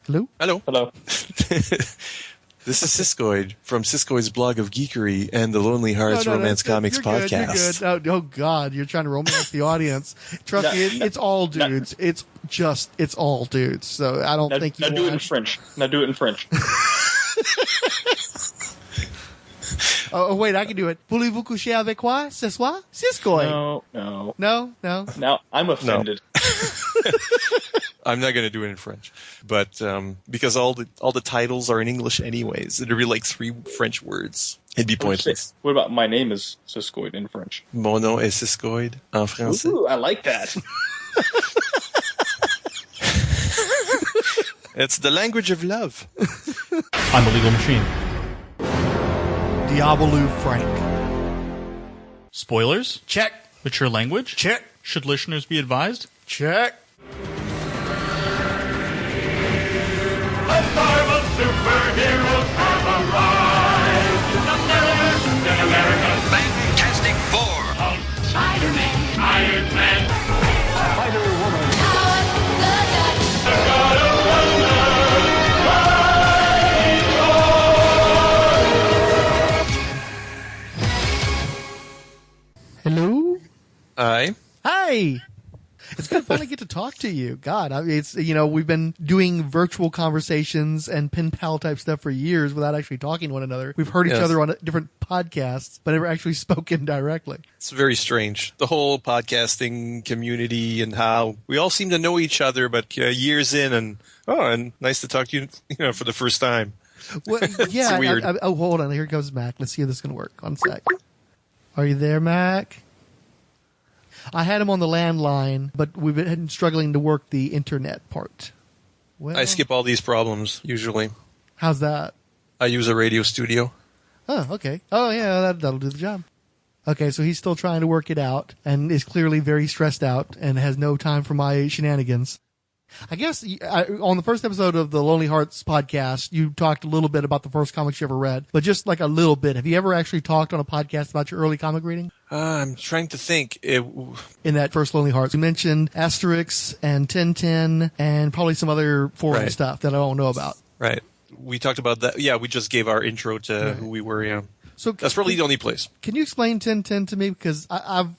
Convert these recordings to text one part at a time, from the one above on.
Hello? Hello. Hello. This is Siskoid from Siskoid's blog of geekery and the Lonely Hearts Romance Comics podcast. You're good. Oh, God, you're trying to romance the audience. Trust me, it's all dudes. It's all dudes. So I don't think you Now do it in French. Now do it in French. Oh, wait, I can do it. Voulez-vous coucher avec moi ce soir? Siskoid. No. No. I'm offended. I'm not going to do it in French, but because all the titles are in English anyways, it'd be like 3 French words. It'd be pointless. What about my name is Siskoid in French? Mon nom est Siskoid en français. Ooh, I like that. It's the language of love. I'm a legal machine. Diabolou Frank. Spoilers? Check. Mature language? Check. Should listeners be advised? Check. Marvel superheroes have arrived. Captain America, Fantastic Four, Hulk, Spider-Man, Iron Man, Spider-Woman, the God of Thunder, Hello? Hi. Hi. It's good to finally get to talk to you. God, I mean, it's, we've been doing virtual conversations and pen pal type stuff for years without actually talking to one another. We've heard each other on different podcasts, but never actually spoken directly. It's very strange. The whole podcasting community and how we all seem to know each other, but years in and nice to talk to you, for the first time. Well, yeah. It's weird. Hold on. Here comes Mac. Let's see if this is going to work. One sec. Are you there, Mac? I had him on the landline, but we've been struggling to work the internet part. Well, I skip all these problems, usually. How's that? I use a radio studio. Oh, okay. Oh, yeah, that'll do the job. Okay, so he's still trying to work it out and is clearly very stressed out and has no time for my shenanigans. I guess on the first episode of the Lonely Hearts podcast, you talked a little bit about the first comics you ever read, but just like a little bit. Have you ever actually talked on a podcast about your early comic reading? I'm trying to think. In that first Lonely Hearts, you mentioned Asterix and Tintin and probably some other foreign stuff that I don't know about. Right. We talked about that. Yeah, we just gave our intro to who we were, yeah. So that's probably the only place. Can you explain Tintin to me? Because I've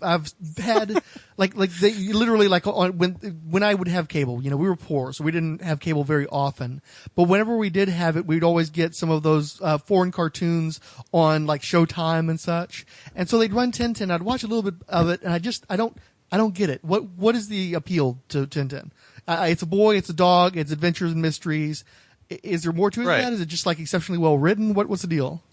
had literally when I would have cable, we were poor, so we didn't have cable very often. But whenever we did have it, we'd always get some of those foreign cartoons on like Showtime and such. And so they'd run Tintin. I'd watch a little bit of it, and I don't get it. What is the appeal to Tintin? It's a boy, it's a dog, it's adventures and mysteries. Is there more to it than that? Is it just like exceptionally well written? What's the deal?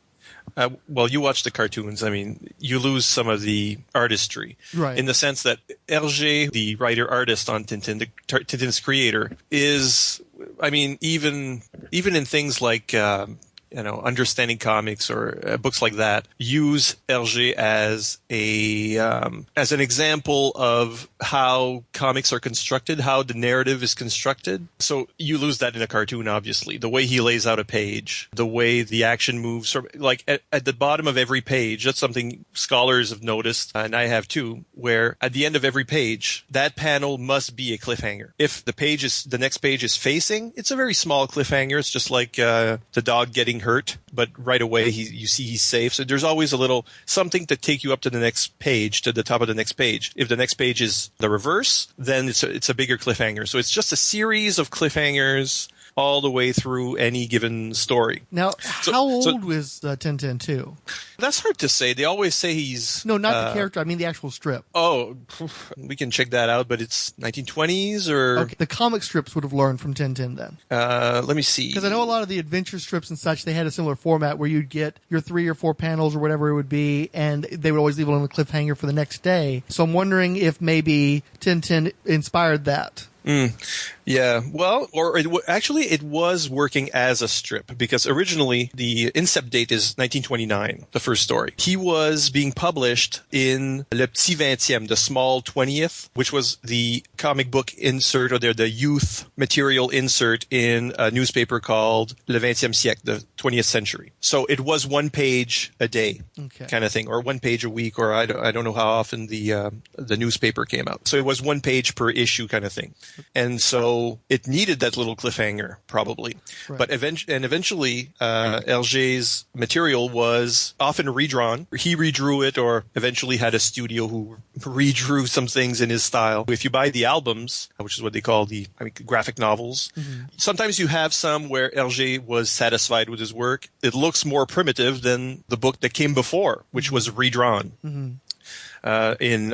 Well, you watch the cartoons. I mean, you lose some of the artistry. Right. In the sense that Hergé, the writer-artist on Tintin, Tintin's creator, is, I mean, even in things like, Understanding Comics or books like that, use Hergé as an example of how comics are constructed, how the narrative is constructed. So you lose that in a cartoon, obviously. The way he lays out a page, the way the action moves, like at the bottom of every page, that's something scholars have noticed, and I have too, where at the end of every page, that panel must be a cliffhanger. If the next page is facing, it's a very small cliffhanger. It's just like the dog getting hurt, but right away you see he's safe. So there's always a little something to take you up to the next page, to the top of the next page. If the next page is the reverse, then it's a bigger cliffhanger. So it's just a series of cliffhangers all the way through any given story. Now, how old was Tintin 2? That's hard to say. They always say he's... No, not the character. I mean the actual strip. Oh, we can check that out, but it's 1920s or... Okay, the comic strips would have learned from Tintin then. Let me see. Because I know a lot of the adventure strips and such, they had a similar format where you'd get your 3 or 4 panels or whatever it would be, and they would always leave it on the cliffhanger for the next day. So I'm wondering if maybe Tintin inspired that. Yeah, well, actually it was working as a strip because originally the incept date is 1929, the first story. He was being published in Le Petit 20e, the small 20th, which was the comic book insert or the youth material insert in a newspaper called Le 20e siècle, the 20th century. So it was 1 page a day kind of thing, or 1 page a week, or I don't know how often the newspaper came out. So it was 1 page per issue kind of thing. And so it needed that little cliffhanger, probably. Right. But eventually, Hergé's material was often redrawn. He redrew it, or eventually had a studio who redrew some things in his style. If you buy the albums, which is what they call graphic novels, sometimes you have some where Hergé was satisfied with his work. It looks more primitive than the book that came before, which was redrawn. In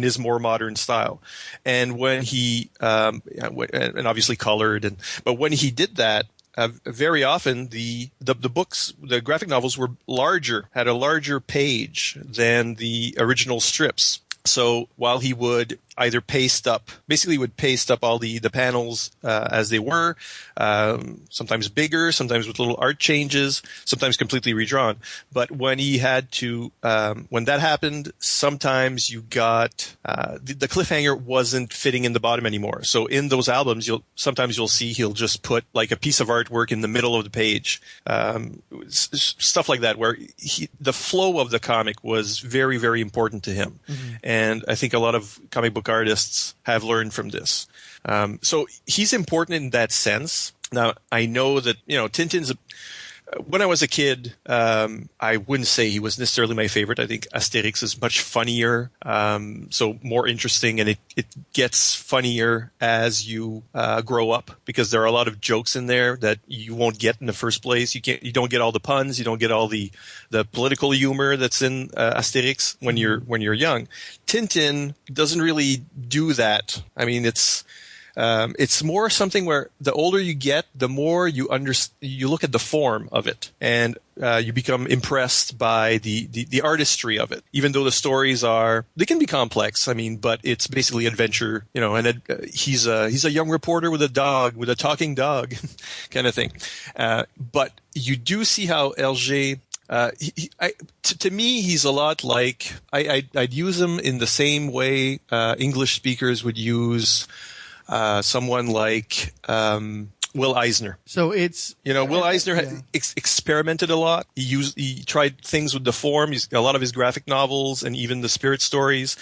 his more modern style. And when he, and obviously colored, but when he did that, very often the books, the graphic novels were larger, had a larger page than the original strips. So while he would either paste up all the panels as they were, sometimes bigger, sometimes with little art changes, sometimes completely redrawn. But when he had to, when that happened, sometimes you got the cliffhanger wasn't fitting in the bottom anymore. So in those albums, sometimes you'll see he'll just put like a piece of artwork in the middle of the page, stuff like that, where the flow of the comic was very, very important to him. And I think a lot of comic book artists have learned from this. So he's important in that sense. Now, I know that, Tintin's when I was a kid, I wouldn't say he was necessarily my favorite. I think Asterix is much funnier, so more interesting, and it gets funnier as you grow up, because there are a lot of jokes in there that you won't get in the first place. You don't get all the puns, you don't get all the political humor that's in Asterix when you're young. Tintin doesn't really do that. I mean, it's more something where the older you get, the more you look at the form of it, and you become impressed by the artistry of it. Even though the stories they can be complex. I mean, but it's basically adventure, and he's a young reporter with a talking dog, kind of thing. But you do see how Hergé. To me, he's a lot like I'd use him in the same way English speakers would use someone like Will Eisner. So it's Will Eisner experimented a lot. He tried things with the form. A lot of his graphic novels and even the spirit stories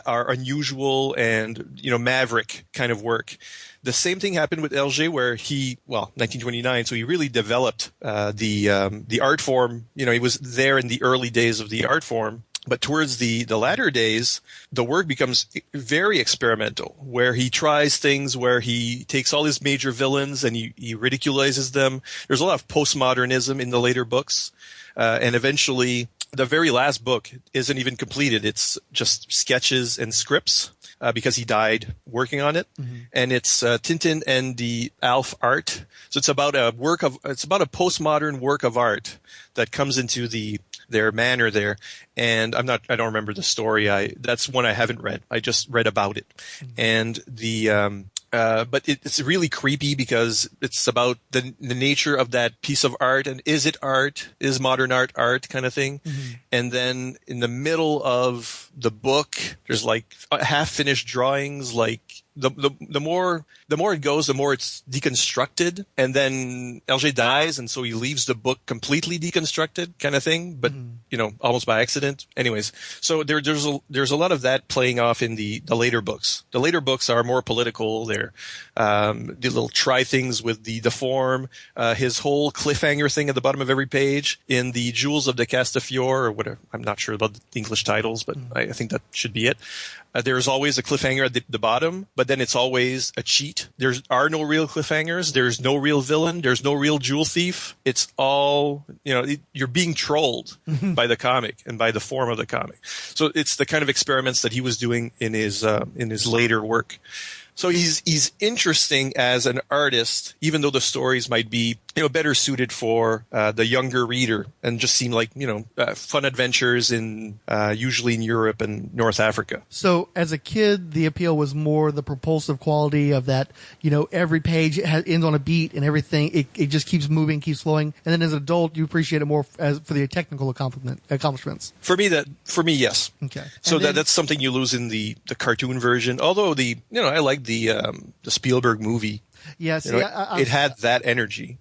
are unusual and maverick kind of work. The same thing happened with Hergé, where 1929. So he really developed the art form. He was there in the early days of the art form. But towards the latter days, the work becomes very experimental, where he tries things where he takes all his major villains and he ridiculizes them. There's a lot of postmodernism in the later books. And eventually, the very last book isn't even completed. It's just sketches and scripts, because he died working on it. And it's Tintin and the Alf art. So it's about a postmodern work of art that comes into their manor there. And I don't remember the story. That's one I haven't read. I just read about it. And but it's really creepy, because it's about the nature of that piece of art, and is it art? Is modern art kind of thing? And then in the middle of the book, there's like half-finished drawings, like the more it goes, the more it's deconstructed, and then Hergé dies, and so he leaves the book completely deconstructed, kind of thing. But almost by accident. Anyways, so there's a lot of that playing off in the later books. The later books are more political. They're they little try things with the form. His whole cliffhanger thing at the bottom of every page in the Jewels of the Castafiore, or whatever. I'm not sure about the English titles, but I think that should be it. There's always a cliffhanger at the bottom, but then it's always a cheat. There are no real cliffhangers. There's no real villain. There's no real jewel thief. It's all, you're being trolled by the comic and by the form of the comic. So it's the kind of experiments that he was doing in his later work. So he's interesting as an artist, even though the stories might be better suited for the younger reader and just seem like fun adventures usually in Europe and North Africa. So as a kid, the appeal was more the propulsive quality of that. Every page ends on a beat and everything. It just keeps moving, keeps flowing. And then as an adult, you appreciate it more for the technical accomplishments. For me, yes. Okay. So that's something you lose in the cartoon version. Although I like the Spielberg movie. Yes, it had that energy.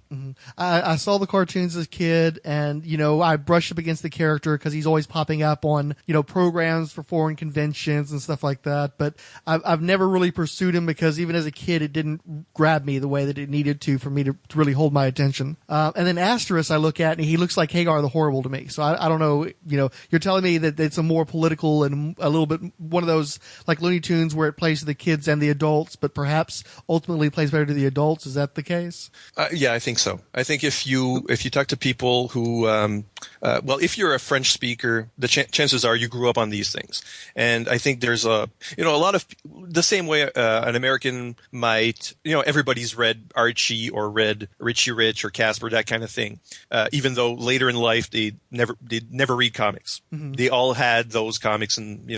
I saw the cartoons as a kid, and I brushed up against the character because he's always popping up on programs for foreign conventions and stuff like that. But I've never really pursued him because even as a kid, it didn't grab me the way that it needed to for me to really hold my attention. And then Asterisk, I look at, and he looks like Hagar the Horrible to me. So I don't know. You're telling me that it's a more political and a little bit one of those like Looney Tunes where it plays to the kids and the adults, but perhaps ultimately plays better to the adults. Is that the case? Yeah, I think so. I think if you talk to people who, if you're a French speaker, the chances are you grew up on these things. And I think there's a lot of the same way an American might, everybody's read Archie or read Richie Rich or Casper, that kind of thing. Even though later in life they'd never read comics. Mm-hmm. They all had those comics, and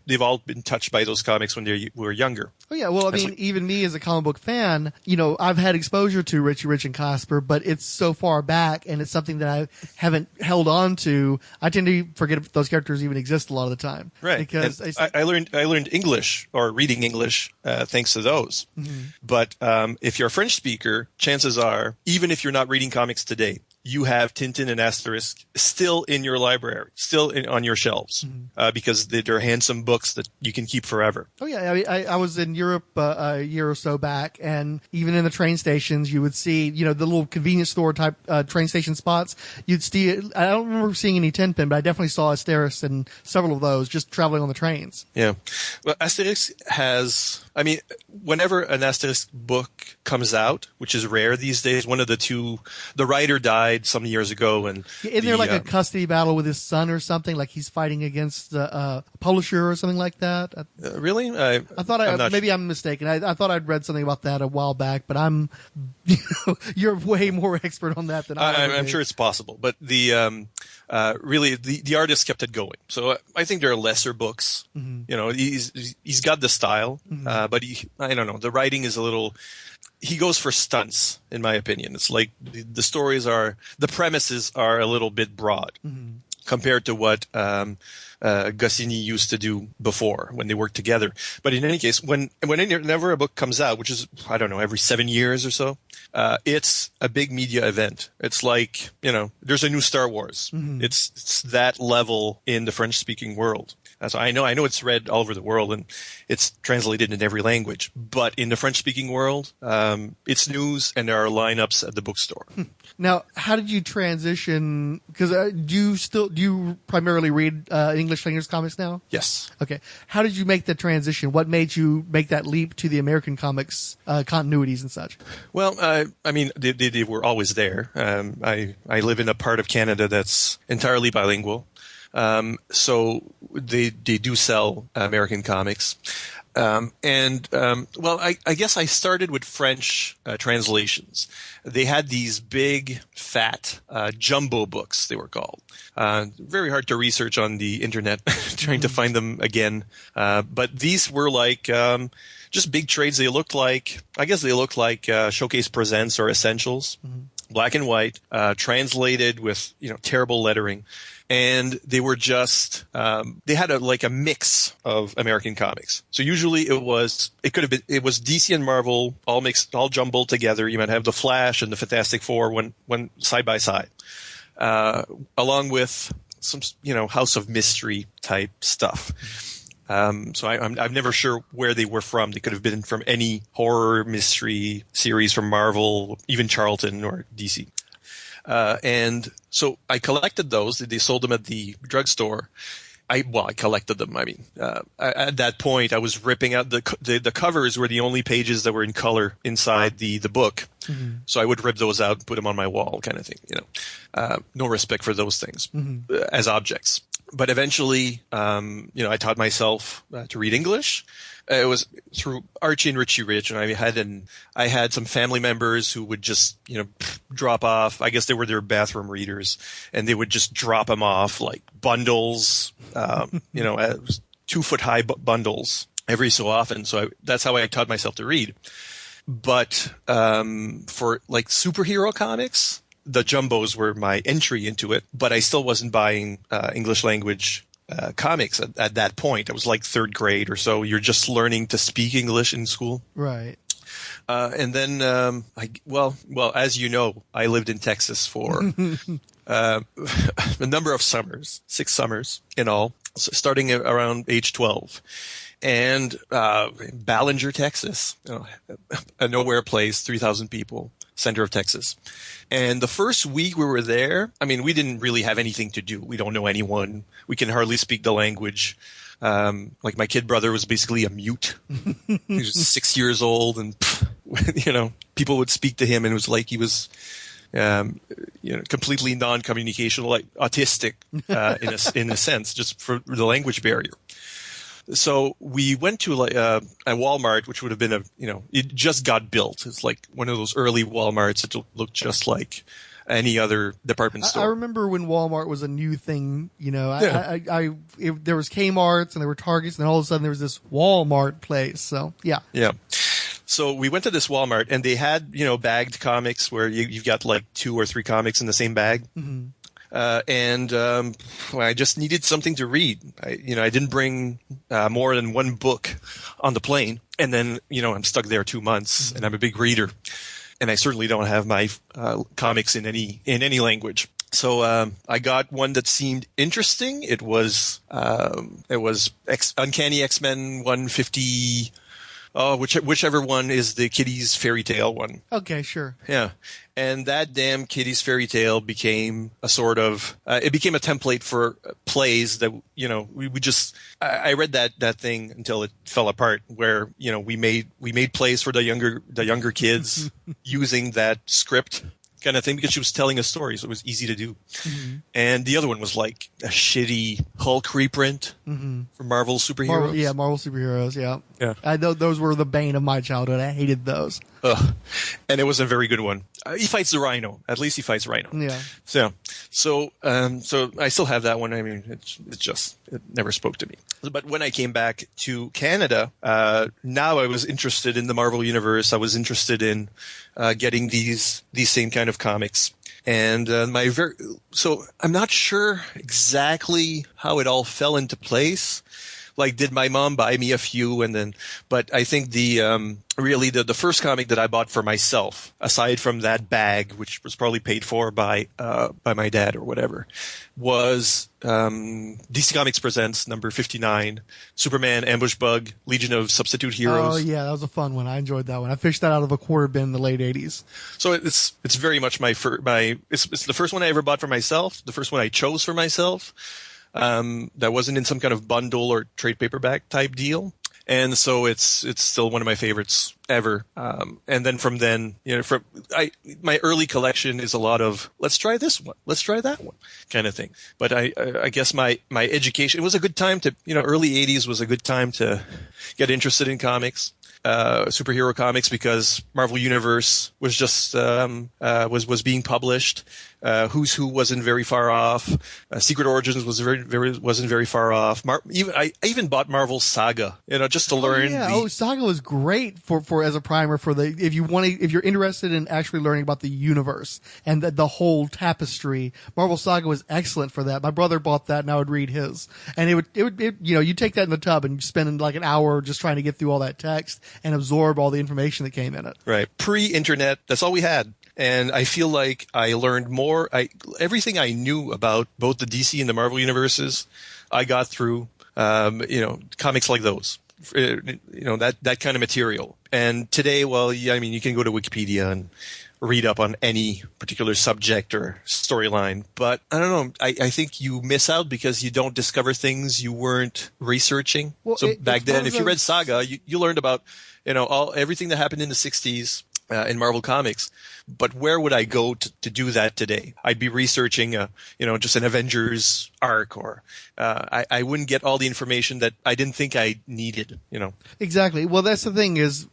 they've all been touched by those comics when they were younger. Oh yeah, well, I mean, even me as a comic book fan, I've had exposure to Richie Rich and Casper, but it's so far back, and it's something that I haven't held on to. I tend to forget if those characters even exist a lot of the time. Right. Because I learned English or reading English thanks to those. Mm-hmm. But if you're a French speaker, chances are, even if you're not reading comics today, you have Tintin and Asterisk still in your library, still on your shelves, mm-hmm. Because they're handsome books that you can keep forever. Oh yeah, I was in Europe a year or so back, and even in the train stations, you would see, the little convenience store type train station spots. You'd see. I don't remember seeing any Tintin, but I definitely saw Asterisk and several of those just traveling on the trains. Yeah, well, Asterisk has. I mean, whenever an Asterisk book comes out, which is rare these days, one of the writer died some years ago, and isn't there like a custody battle with his son or something? Like he's fighting against a publisher or something like that? Really? I thought maybe I'm mistaken. I thought I'd read something about that a while back, but you're way more expert on that than I'm sure it's possible, but really the artist kept it going. So I think there are lesser books. Mm-hmm. He's got the style, mm-hmm. But I don't know. The writing is a little. He goes for stunts, in my opinion. It's like the premises are a little bit broad mm-hmm. compared to what Goscinny used to do before when they worked together. But in any case, whenever a book comes out, which is, I don't know, every 7 years or so, it's a big media event. It's like, there's a new Star Wars. Mm-hmm. It's that level in the French-speaking world. So I know it's read all over the world and it's translated in every language. But in the French-speaking world, it's news and there are lineups at the bookstore. Now, how did you transition? Because do you primarily read English language comics now? Yes. Okay. How did you make the transition? What made you make that leap to the American comics continuities and such? Well, I mean, they were always there. I live in a part of Canada that's entirely bilingual. So they do sell American comics. I guess I started with French translations. They had these big, fat, jumbo books, they were called. Very hard to research on the internet, trying to find them again. But these were like just big trades. They looked like Showcase Presents or Essentials, black and white, translated with terrible lettering. And they were just they had a mix of American comics. So usually it was DC and Marvel all mixed, all jumbled together. You might have the Flash and the Fantastic Four one side by side, along with some House of Mystery type stuff. So I'm never sure where they were from. They could have been from any horror mystery series from Marvel, even Charlton or DC. And so I collected those. They sold them at the drugstore. I collected them. I mean, at that point, I was ripping out the covers were the only pages that were in color inside the book. Mm-hmm. So I would rip those out and put them on my wall, kind of thing. No respect for those things as objects. But eventually, I taught myself to read English. It was through Archie and Richie Rich, and I had some family members who would just, drop off. I guess they were their bathroom readers, and they would just drop them off like bundles, 2-foot high bundles every so often. So that's how I taught myself to read. But for like superhero comics, the jumbos were my entry into it, but I still wasn't buying English language comics at that point. I was like third grade or so. You're just learning to speak English in school. Right. And then, as you know, I lived in Texas for a number of summers, 6 summers in all, starting around age 12. And Ballinger, Texas, a nowhere place, 3,000 people, center of Texas. And the first week we were there, I mean, we didn't really have anything to do. We don't know anyone. We can hardly speak the language. Like my kid brother was basically a mute. He was 6 years old, and people would speak to him, and it was like he was, completely non-communicational, like autistic, in a sense, just for the language barrier. So we went to a Walmart, which would have been it just got built. It's like one of those early Walmarts that looked just like any other department store. I remember when Walmart was a new thing. Yeah. There was Kmart's and there were Targets, and then all of a sudden there was this Walmart place. So yeah. Yeah. So we went to this Walmart, and they had bagged comics where you've got like 2 or 3 comics in the same bag. Mm-hmm. I just needed something to read. I didn't bring more than 1 book on the plane, and then I'm stuck there 2 months, and I'm a big reader, and I certainly don't have my comics in any language. So I got one that seemed interesting. It was Uncanny X-Men 150. Whichever one is the Kitty's Fairy Tale one. Okay, sure. Yeah. And that damn Kitty's Fairy Tale became a sort of, it became a template for plays that, we just, I read that thing until it fell apart, where, we made plays for the younger kids using that script kind of thing, because she was telling a story, so it was easy to do. Mm-hmm. And the other one was like a shitty Hulk reprint for Marvel superheroes. Marvel superheroes, yeah. Yeah. Those were the bane of my childhood. I hated those. And it was a very good one. He fights the Rhino. At least he fights Rhino. Yeah. So I still have that one. I mean, it never spoke to me. But when I came back to Canada, now I was interested in the Marvel Universe. I was interested in getting these same kind of comics. And so I'm not sure exactly how it all fell into place. Like, did my mom buy me a few, but I think the first comic that I bought for myself, aside from that bag, which was probably paid for by my dad or whatever, was DC Comics Presents number 59, Superman, Ambush Bug, Legion of Substitute Heroes. Oh yeah, that was a fun one. I enjoyed that one. I fished that out of a quarter bin in the late 80s. So it's very much it's the first one I ever bought for myself, the first one I chose for myself. That wasn't in some kind of bundle or trade paperback type deal. And so it's still one of my favorites ever. And then from then, my early collection is a lot of, let's try this one, let's try that one kind of thing. But I guess my education, it was a good time to, early 80s was a good time to get interested in comics. Superhero comics, because Marvel Universe was just was being published. Who's Who wasn't very far off. Secret Origins wasn't very far off. I even bought Marvel Saga, just to learn. Saga was great for as a primer for if you're interested in actually learning about the universe and the whole tapestry. Marvel Saga was excellent for that. My brother bought that, and I would read his. And it would you take that in the tub and you spend like an hour just trying to get through all that text and absorb all the information that came in it. Right. Pre-internet, that's all we had. And I feel like I learned more. Everything I knew about both the DC and the Marvel universes, I got through, comics like those, that kind of material. And today, you can go to Wikipedia and read up on any particular subject or storyline. But I don't know. I think you miss out because you don't discover things you weren't researching. Well, so back then, if you read Saga, you learned about, everything that happened in the 60s. In Marvel Comics, but where would I go to do that today? I'd be researching, just an Avengers arc, or I wouldn't get all the information that I didn't think I needed. Exactly. Well, that's the thing is,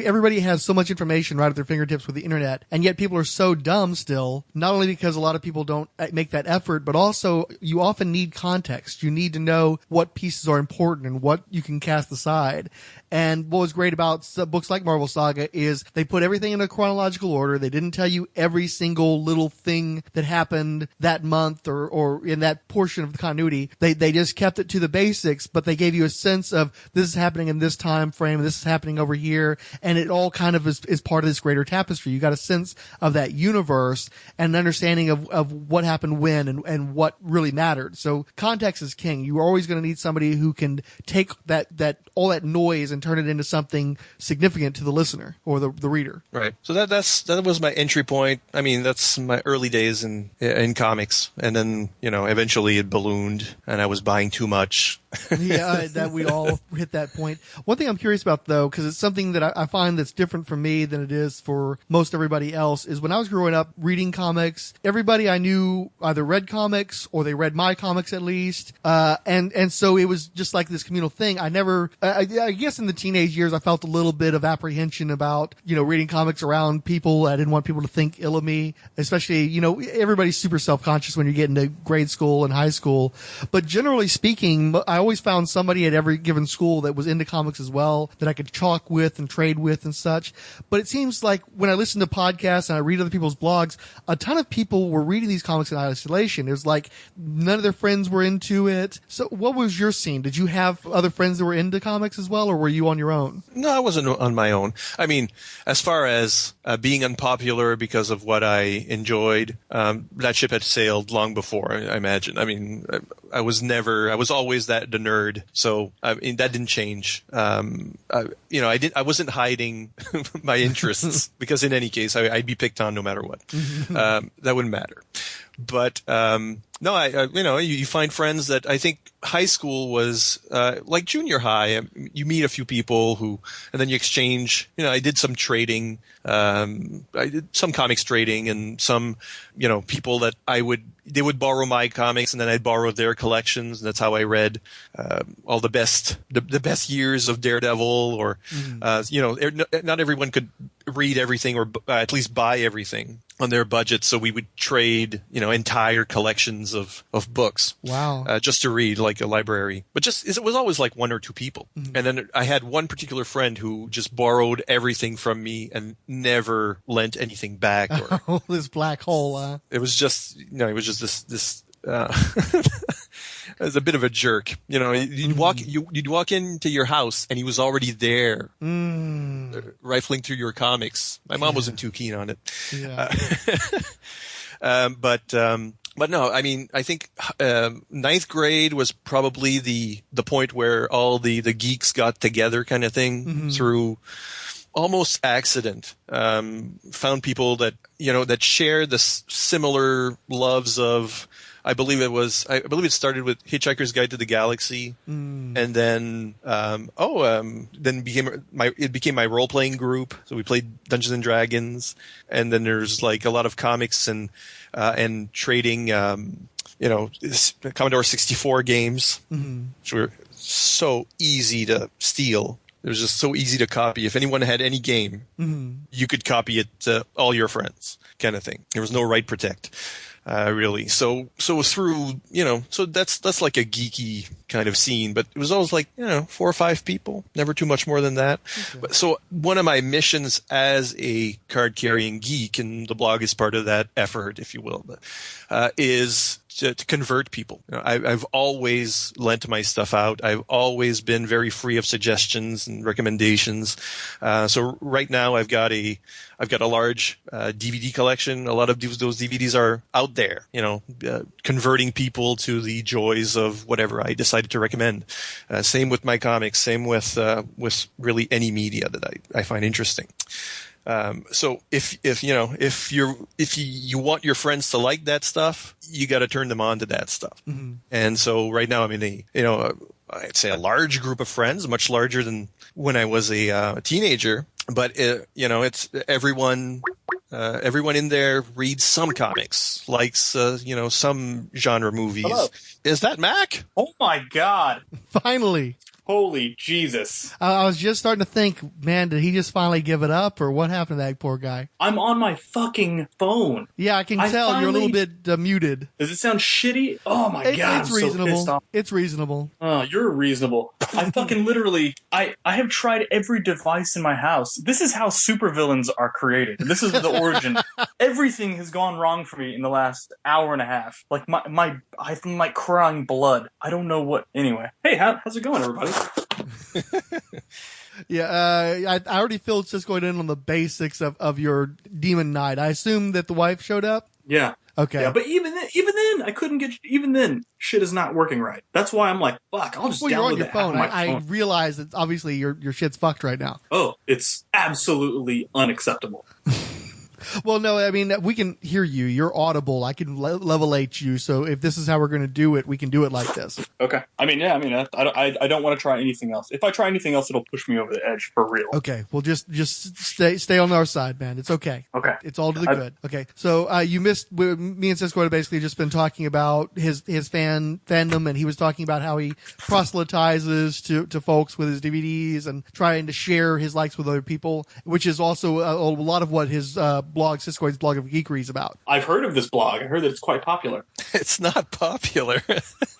everybody has so much information right at their fingertips with the internet, and yet people are so dumb still. Not only because a lot of people don't make that effort, but also you often need context. You need to know what pieces are important and what you can cast aside. And what was great about books like Marvel Saga is they put everything in a chronological order. They didn't tell you every single little thing that happened that month or in that portion of the continuity. They just kept it to the basics, but they gave you a sense of this is happening in this time frame, this is happening over here, and it all kind of is part of this greater tapestry. You got a sense of that universe and an understanding of what happened when and what really mattered. So context is king. You're always going to need somebody who can take that all that noise and turn it into something significant to the listener or the reader. Right. So that was my entry point. I mean, that's my early days in comics, and then eventually it ballooned, and I was buying too much. Yeah, that we all hit that point. One thing I'm curious about, though, because it's something that I find that's different for me than it is for most everybody else, is when I was growing up reading comics, everybody I knew either read comics or they read my comics at least, and so it was just like this communal thing. I never, I guess in the teenage years, I felt a little bit of apprehension about reading comics around people. I didn't want people to think ill of me, especially everybody's super self-conscious when you get into grade school and high school. But generally speaking, I always found somebody at every given school that was into comics as well that I could talk with and trade with and such. But it seems like when I listen to podcasts and I read other people's blogs, a ton of people were reading these comics in isolation. It was like none of their friends were into it. So what was your scene? Did you have other friends that were into comics as well, or were you on your own? No, I wasn't on my own. I mean, as far as being unpopular because of what I enjoyed, that ship had sailed long before, I imagine. I mean, I was always the nerd. So, I mean, that didn't change. I wasn't hiding my interests because in any case, I'd be picked on no matter what. That wouldn't matter. But, no, you find friends that I think high school was, like junior high. You meet a few people and then you exchange, I did some trading. I did some comics trading and some, people that they would borrow my comics and then I'd borrow their collections. And that's how I read, all the best years of Daredevil or, not everyone could read everything or at least buy everything on their budget. So we would trade, entire collections of books. Wow. Just to read like a library, but it was always like one or two people. Mm-hmm. And then I had one particular friend who just borrowed everything from me and never lent anything back. Or this black hole. It was just, this, as a bit of a jerk, you'd walk into your house and he was already there, rifling through your comics. My mom wasn't too keen on it. Yeah. But no, I mean, I think ninth grade was probably the point where all the geeks got together, kind of thing, through almost accident. Found people that that share the similar loves of. I believe it started with Hitchhiker's Guide to the Galaxy, and then it became my role playing group. So we played Dungeons and Dragons, and then there's like a lot of comics and trading, Commodore 64 games, which were so easy to steal. It was just so easy to copy. If anyone had any game, you could copy it to all your friends, kind of thing. There was no write protect. Really. So through, so that's like a geeky kind of scene, but it was always like, 4 or 5 people, never too much more than that. Okay. But so one of my missions as a card carrying geek, and the blog is part of that effort, if you will, is to convert people. I've always lent my stuff out. I've always been very free of suggestions and recommendations. So right now I've got a large DVD collection. A lot of those DVDs are out there, converting people to the joys of whatever I decided to recommend. Same with my comics. Same with really any media that I find interesting. So if you want your friends to like that stuff, you got to turn them on to that stuff. Mm-hmm. And so right now I'm in I'd say a large group of friends, much larger than when I was a teenager. But it's everyone in there reads some comics, likes some genre movies. Hello. Is that Mac? Oh my God! Finally. Holy Jesus. I was just starting to think, man, did he just finally give it up, or what happened to that poor guy? I'm on my fucking phone. Yeah, I can tell you're a little bit muted. Does it sound shitty? Oh my God, it's I'm reasonable. so pissed off. It's reasonable. Oh, you're reasonable. I fucking literally, I have tried every device in my house. This is how supervillains are created. This is the origin. Everything has gone wrong for me in the last hour and a half. Like I'm like crying blood. I don't know what. Anyway, hey, how's it going, everybody? Yeah, I already filled Siskoid in on the basics of your Demon Knight. I assume that the wife showed up? Yeah. Okay. Yeah, but even then, I couldn't get. Even then, shit is not working right. That's why I'm like, fuck. I'll just Well, download you're on your the app phone. on my I phone. realize that obviously your shit's fucked right now. Oh, it's absolutely unacceptable. Well, no, I mean, we can hear you. You're audible. I can level 8 you. So if this is how we're going to do it, we can do it like this. Okay. I mean, I don't want to try anything else. If I try anything else, it'll push me over the edge for real. Okay. Well, just stay on our side, man. It's okay. Okay. It's all to the good. Okay. So you missed. Me and Siskoid have basically just been talking about his fandom, and he was talking about how he proselytizes to folks with his DVDs and trying to share his likes with other people, which is also a lot of what his blog, Siskoid's blog of geekery, is about. I've heard of this blog. I heard that it's quite popular. It's not popular.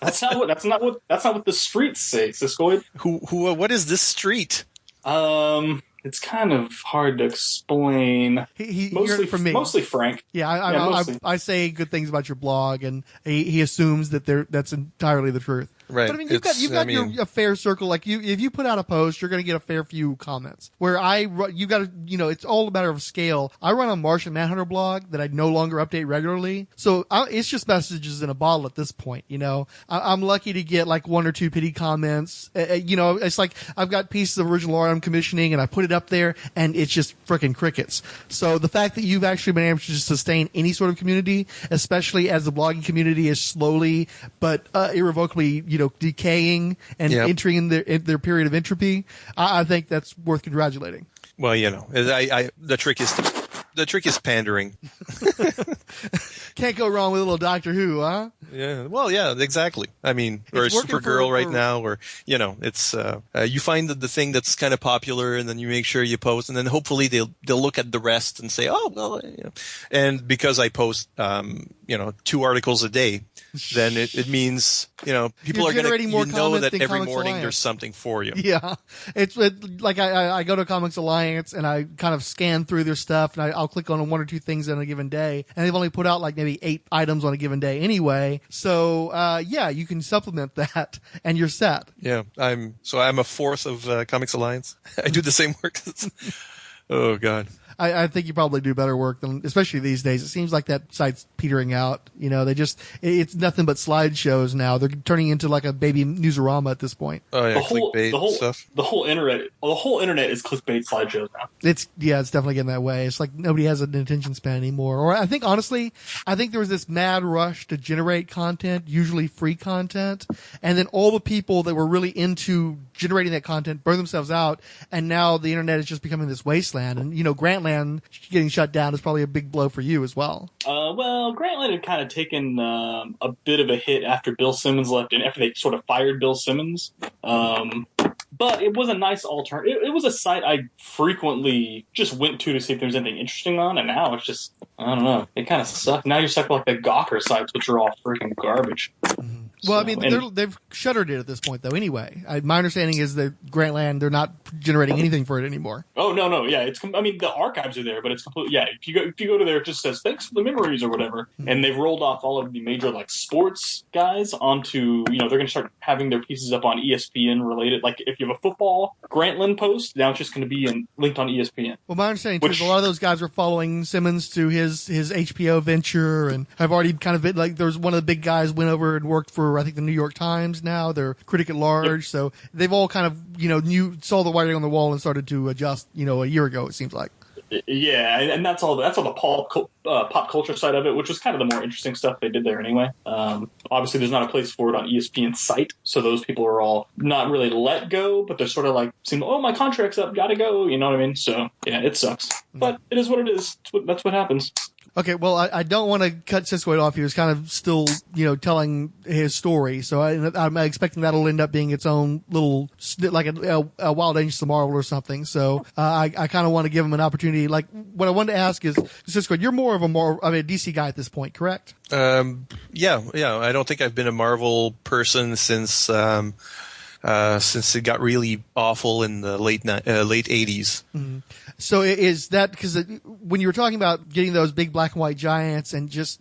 That's not what the streets say, Siskoid. What is this street? It's kind of hard to explain. He heard it from me. Mostly Frank. Yeah, mostly. I say good things about your blog, and he assumes that that's entirely the truth. Right. But I mean, you've got a fair circle. Like if you put out a post, you're going to get a fair few comments. Where you got to, it's all a matter of scale. I run a Martian Manhunter blog that I no longer update regularly, so it's just messages in a bottle at this point. I'm lucky to get like 1 or 2 pity comments. It's like I've got pieces of original art I'm commissioning, and I put it up there, and it's just freaking crickets. So the fact that you've actually been able to sustain any sort of community, especially as the blogging community is slowly but irrevocably, decaying and entering in their period of entropy, I think that's worth congratulating. Well, the trick is pandering. Can't go wrong with a little Doctor Who, huh? Yeah. Well, yeah, exactly. I mean, or Supergirl right now, or it's you find the thing that's kind of popular, and then you make sure you post, and then hopefully they'll look at the rest and say, oh well, and because I post 2 articles a day, then it means people are going to know that every morning there's something for you. Yeah, it's like I go to Comics Alliance and I kind of scan through their stuff, and I'll click on 1 or 2 things on a given day, and they've only put out like maybe 8 items on a given day anyway. So you can supplement that, and you're set. Yeah, I'm a fourth of Comics Alliance. I do the same work. Oh God. I think you probably do better work than, especially these days. It seems like that site's petering out. It's nothing but slideshows now. They're turning into like a baby newsarama at this point. Oh yeah, clickbait stuff. The whole internet is clickbait slideshows now. It's definitely getting that way. It's like nobody has an attention span anymore. Or I think there was this mad rush to generate content, usually free content, and then all the people that were really into generating that content burn themselves out, and now the internet is just becoming this wasteland. And Grantland getting shut down is probably a big blow for you as well. Well, Grantland had kind of taken a bit of a hit after Bill Simmons left, and after they sort of fired Bill Simmons. But it was a nice alternative. It was a site I frequently just went to see if there was anything interesting on, and now it's just, I don't know, it kind of sucks. Now you're stuck with like the Gawker sites, which are all freaking garbage. Mm-hmm. Well, I mean, they've shuttered it at this point, though. Anyway, my understanding is that Grantland, they're not generating anything for it anymore. Oh no, yeah, the archives are there, but it's completely, yeah. If you go to there, it just says thanks for the memories or whatever, and they've rolled off all of the major like sports guys onto, they're going to start having their pieces up on ESPN related. Like if you have a football Grantland post, now it's just going to be linked on ESPN. Well, my understanding too is a lot of those guys were following Simmons to his HBO venture, and have already kind of been like, there's one of the big guys went over and worked for, I think, the New York Times now. They're critic at large. Yep. So they've all kind of, saw the writing on the wall and started to adjust, a year ago, it seems like. Yeah, and that's all the pop culture side of it, which was kind of the more interesting stuff they did there anyway. Obviously, there's not a place for it on ESPN's site, so those people are all not really let go, but they're sort of like saying, oh, my contract's up, gotta go, you know what I mean? So, yeah, it sucks. But it is what it is. That's what happens. Okay, well, I don't want to cut Siskoid off. He was kind of still, telling his story. So I'm expecting that'll end up being its own little, like a Wild Angels of Marvel or something. So I kind of want to give him an opportunity. Like, what I wanted to ask is, Siskoid, you're more of a DC guy at this point, correct? Yeah. I don't think I've been a Marvel person since it got really awful in the late 80s. Mm-hmm. So is that because when you were talking about getting those big black and white giants and just,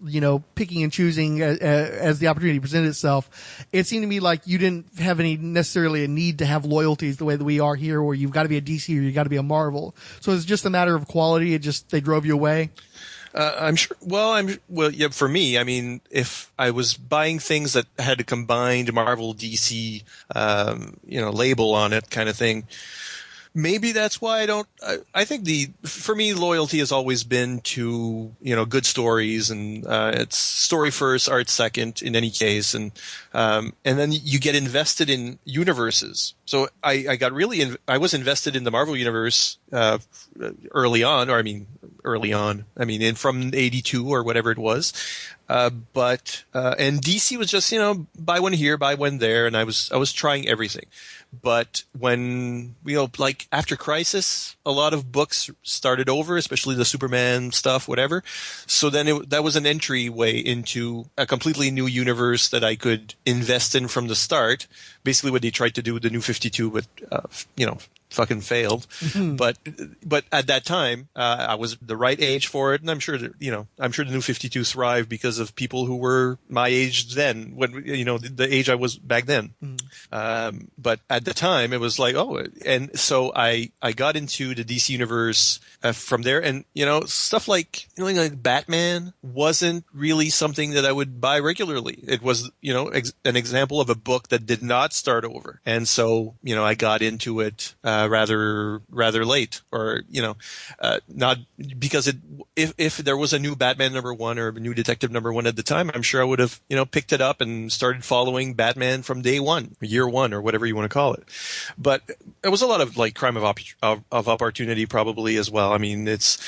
picking and choosing as the opportunity presented itself, it seemed to me like you didn't have any necessarily a need to have loyalties the way that we are here, where you've got to be a DC or you've got to be a Marvel. So it's just a matter of quality. They drove you away. I'm sure. Well, yeah. For me, I mean, if I was buying things that had a combined Marvel DC, label on it, kind of thing, maybe that's why I don't. I think for me, loyalty has always been to good stories, and it's story first, art second in any case, and then you get invested in universes. So I was invested in the Marvel universe early on, from '82 or whatever it was. But DC was just buy one here, buy one there, and I was trying everything. But when like after Crisis, a lot of books started over, especially the Superman stuff, whatever. So then that was an entryway into a completely new universe that I could invest in from the start. Basically, what they tried to do with the New 52, but fucking failed. Mm-hmm. But at that time, I was the right age for it, and I'm sure that, the New 52 thrived because of people who were my age then, when the age I was back then. Mm-hmm. But at the time, it was like, and so I got into the DC universe from there, and stuff like Batman wasn't really something that I would buy regularly. It was an example of a book that did not start over, and so I got into it rather late, or not because if there was a new Batman #1 or a new Detective #1 at the time, I'm sure I would have picked it up and started following Batman from day one, year one, or whatever you want to call it. But it was a lot of like crime of opportunity probably as well. I mean, it's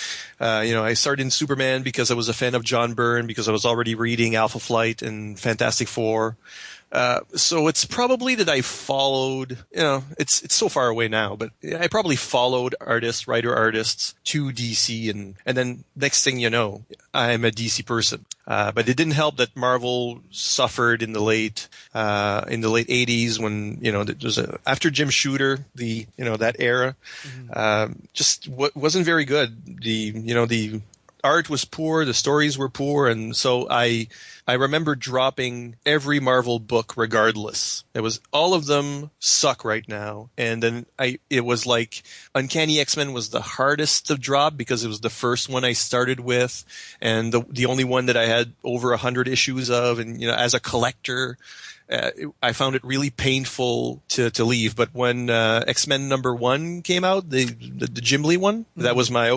I started in Superman because I was a fan of John Byrne, because I was already reading Alpha Flight and Fantastic Four. So it's probably that I followed, it's so far away now, but I probably followed writer artists to DC, and then next thing you know, I'm a DC person. But it didn't help that Marvel suffered in the late 80s when, after Jim Shooter, that era, just wasn't very good. The art was poor, the stories were poor, and so I remember dropping every Marvel book regardless. It was all of them suck right now, and then it was like Uncanny X-Men was the hardest to drop because it was the first one I started with, and the only one that I had over 100 issues of, and as a collector, I found it really painful to leave. But when X-Men #1 came out, the Jim Lee one, that was my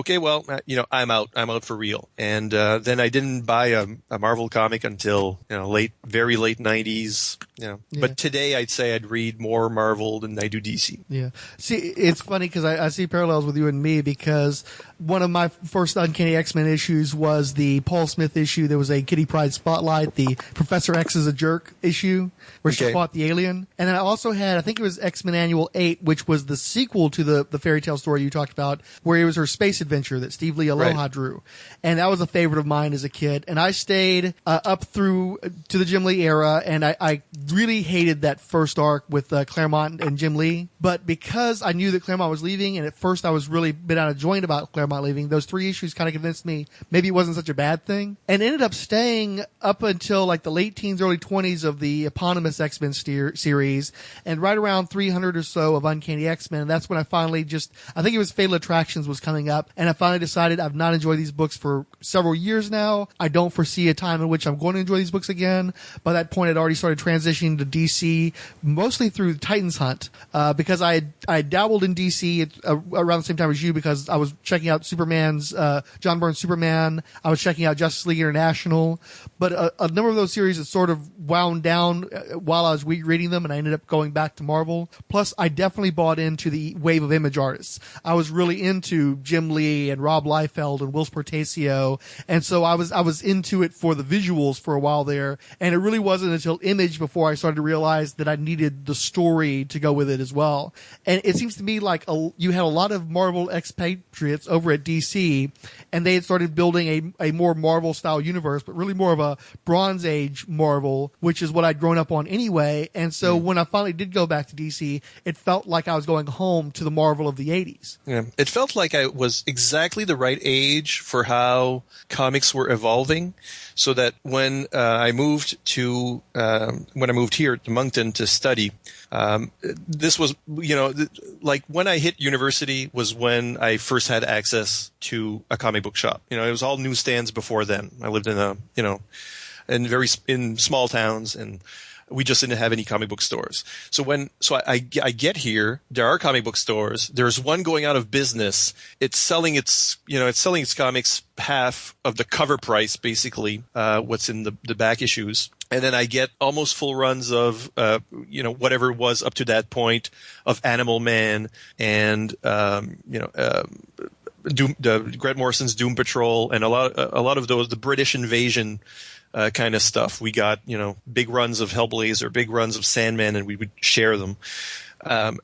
I'm out for real. And then I didn't buy a Marvel comic until very late 90s. Yeah. But today I'd say I'd read more Marvel than I do DC. Yeah. See, it's funny because I see parallels with you and me, because one of my first Uncanny X-Men issues was the Paul Smith issue. There was a Kitty Pryde Spotlight, the Professor X is a Jerk issue, where she fought the alien. And then I also had, I think it was X-Men Annual 8, which was the sequel to the fairy tale story you talked about, where it was her space adventure that Steve Lee Aloha drew. And that was a favorite of mine as a kid. And I stayed up through to the Jim Lee era, and I really hated that first arc with Claremont and Jim Lee. But because I knew that Claremont was leaving, and at first I was really bit out of joint about Claremont leaving, those 3 issues kind of convinced me maybe it wasn't such a bad thing. And ended up staying up until like the late teens, early 20s of the eponymous X-Men series, and right around 300 or so of Uncanny X-Men. And that's when I finally I think it was Fatal Attractions was coming up, and I finally decided I've not enjoyed these books for several years now. I don't foresee a time in which I'm going to enjoy these books again. By that point, I'd already started transitioning to DC, mostly through Titans Hunt, because I dabbled in DC around the same time as you, because I was checking out Superman's, John Byrne's Superman. I was checking out Justice League International, but a number of those series had sort of wound down while I was reading them, and I ended up going back to Marvel. Plus, I definitely bought into the wave of image artists. I was really into Jim Lee and Rob Liefeld and Whilce Portacio, and so I was into it for the visuals for a while there, and it really wasn't until Image before before I started to realize that I needed the story to go with it as well. And it seems to me like you had a lot of Marvel expatriates over at DC, and they had started building a more Marvel-style universe, but really more of a Bronze Age Marvel, which is what I'd grown up on anyway. And so when I finally did go back to DC, it felt like I was going home to the Marvel of the 80s. Yeah. It felt like I was exactly the right age for how comics were evolving, so that when I moved here to Moncton to study, this was, like when I hit university was when I first had access to a comic book shop. It was all newsstands before then. I lived in small towns, and we just didn't have any comic book stores. So I get here, there are comic book stores. There's one going out of business. It's selling its comics half of the cover price, basically, what's in the back issues. And then I get almost full runs of, whatever it was up to that point of Animal Man and, Grant Morrison's Doom Patrol, and a lot of those, the British Invasion kind of stuff. We got, big runs of Hellblazer, big runs of Sandman, and we would share them.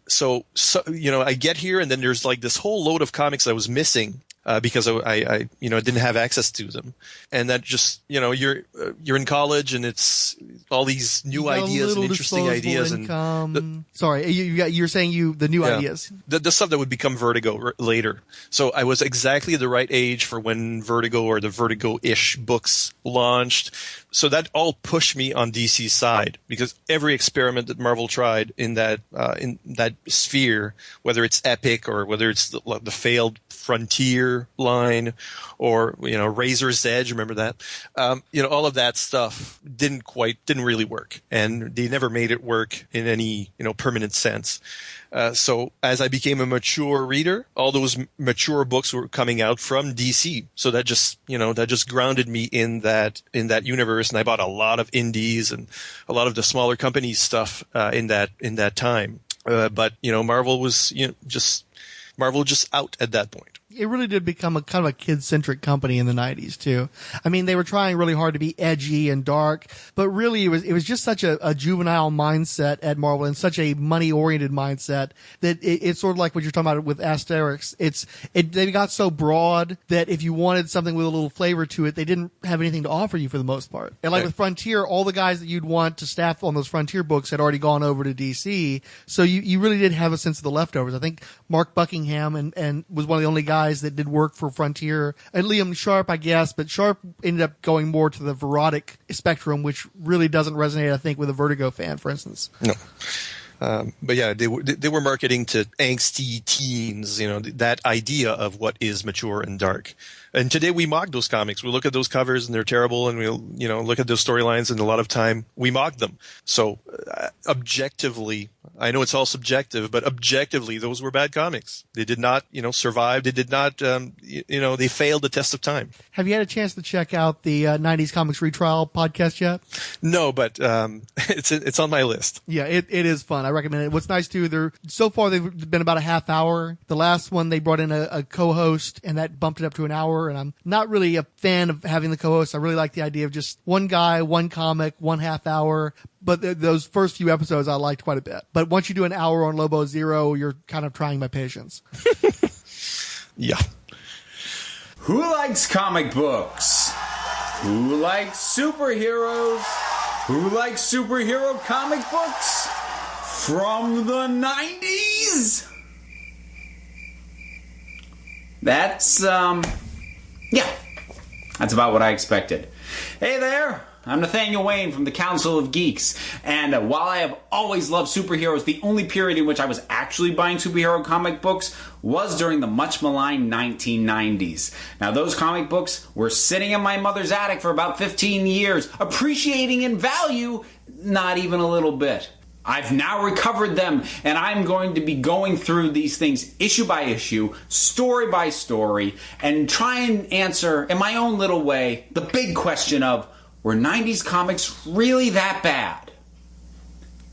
So I get here, and then there's like this whole load of comics I was missing. Because I didn't have access to them, and that just you're in college, and it's all these new ideas and interesting ideas income. You're saying the new ideas, the stuff that would become Vertigo later. So I was exactly the right age for when Vertigo or the Vertigo-ish books launched. So that all pushed me on DC's side, because every experiment that Marvel tried in that sphere, whether it's Epic or whether it's the failed Frontier line or Razor's Edge, remember that? All of that stuff didn't really work, and they never made it work in any permanent sense. So as I became a mature reader, all those mature books were coming out from DC. So that just grounded me in that universe, and I bought a lot of indies and a lot of the smaller companies stuff in that time. But Marvel was Marvel just out at that point. It really did become a kind of a kid-centric company in the 90s too. I mean, they were trying really hard to be edgy and dark, but really it was just such a juvenile mindset at Marvel, and such a money-oriented mindset that it's sort of like what you're talking about with Asterix. They got so broad that if you wanted something with a little flavor to it, they didn't have anything to offer you for the most part. And like with Frontier, all the guys that you'd want to staff on those Frontier books had already gone over to DC, so you really did have a sense of the leftovers. I think Mark Buckingham and was one of the only guys that did work for Frontier, and Liam Sharp, I guess, but Sharp ended up going more to the Verotic spectrum, which really doesn't resonate, I think, with a Vertigo fan, for instance. No. But yeah, they were marketing to angsty teens, that idea of what is mature and dark. And today we mock those comics. We look at those covers and they're terrible, and we'll, look at those storylines, and a lot of time we mock them. So objectively, I know it's all subjective, but objectively, those were bad comics. They did not, survive. They did not, they failed the test of time. Have you had a chance to check out the 90s Comics Retrial podcast yet? No, but it's on my list. Yeah, it is fun. I recommend it. What's nice too, so far they've been about a half hour. The last one they brought in a co-host, and that bumped it up to an hour. And I'm not really a fan of having the co-host. I really like the idea of just one guy, one comic, one half hour. But those first few episodes I liked quite a bit. But once you do an hour on Lobo Zero, you're kind of trying my patience. Yeah. Who likes comic books? Who likes superheroes? Who likes superhero comic books? From the 90s? That's about what I expected. Hey there, I'm Nathaniel Wayne from the Council of Geeks, and while I have always loved superheroes, the only period in which I was actually buying superhero comic books was during the much maligned 1990s. Now, those comic books were sitting in my mother's attic for about 15 years, appreciating in value not even a little bit. I've now recovered them, and I'm going to be going through these things issue by issue, story by story, and try and answer, in my own little way, the big question of, were 90s comics really that bad?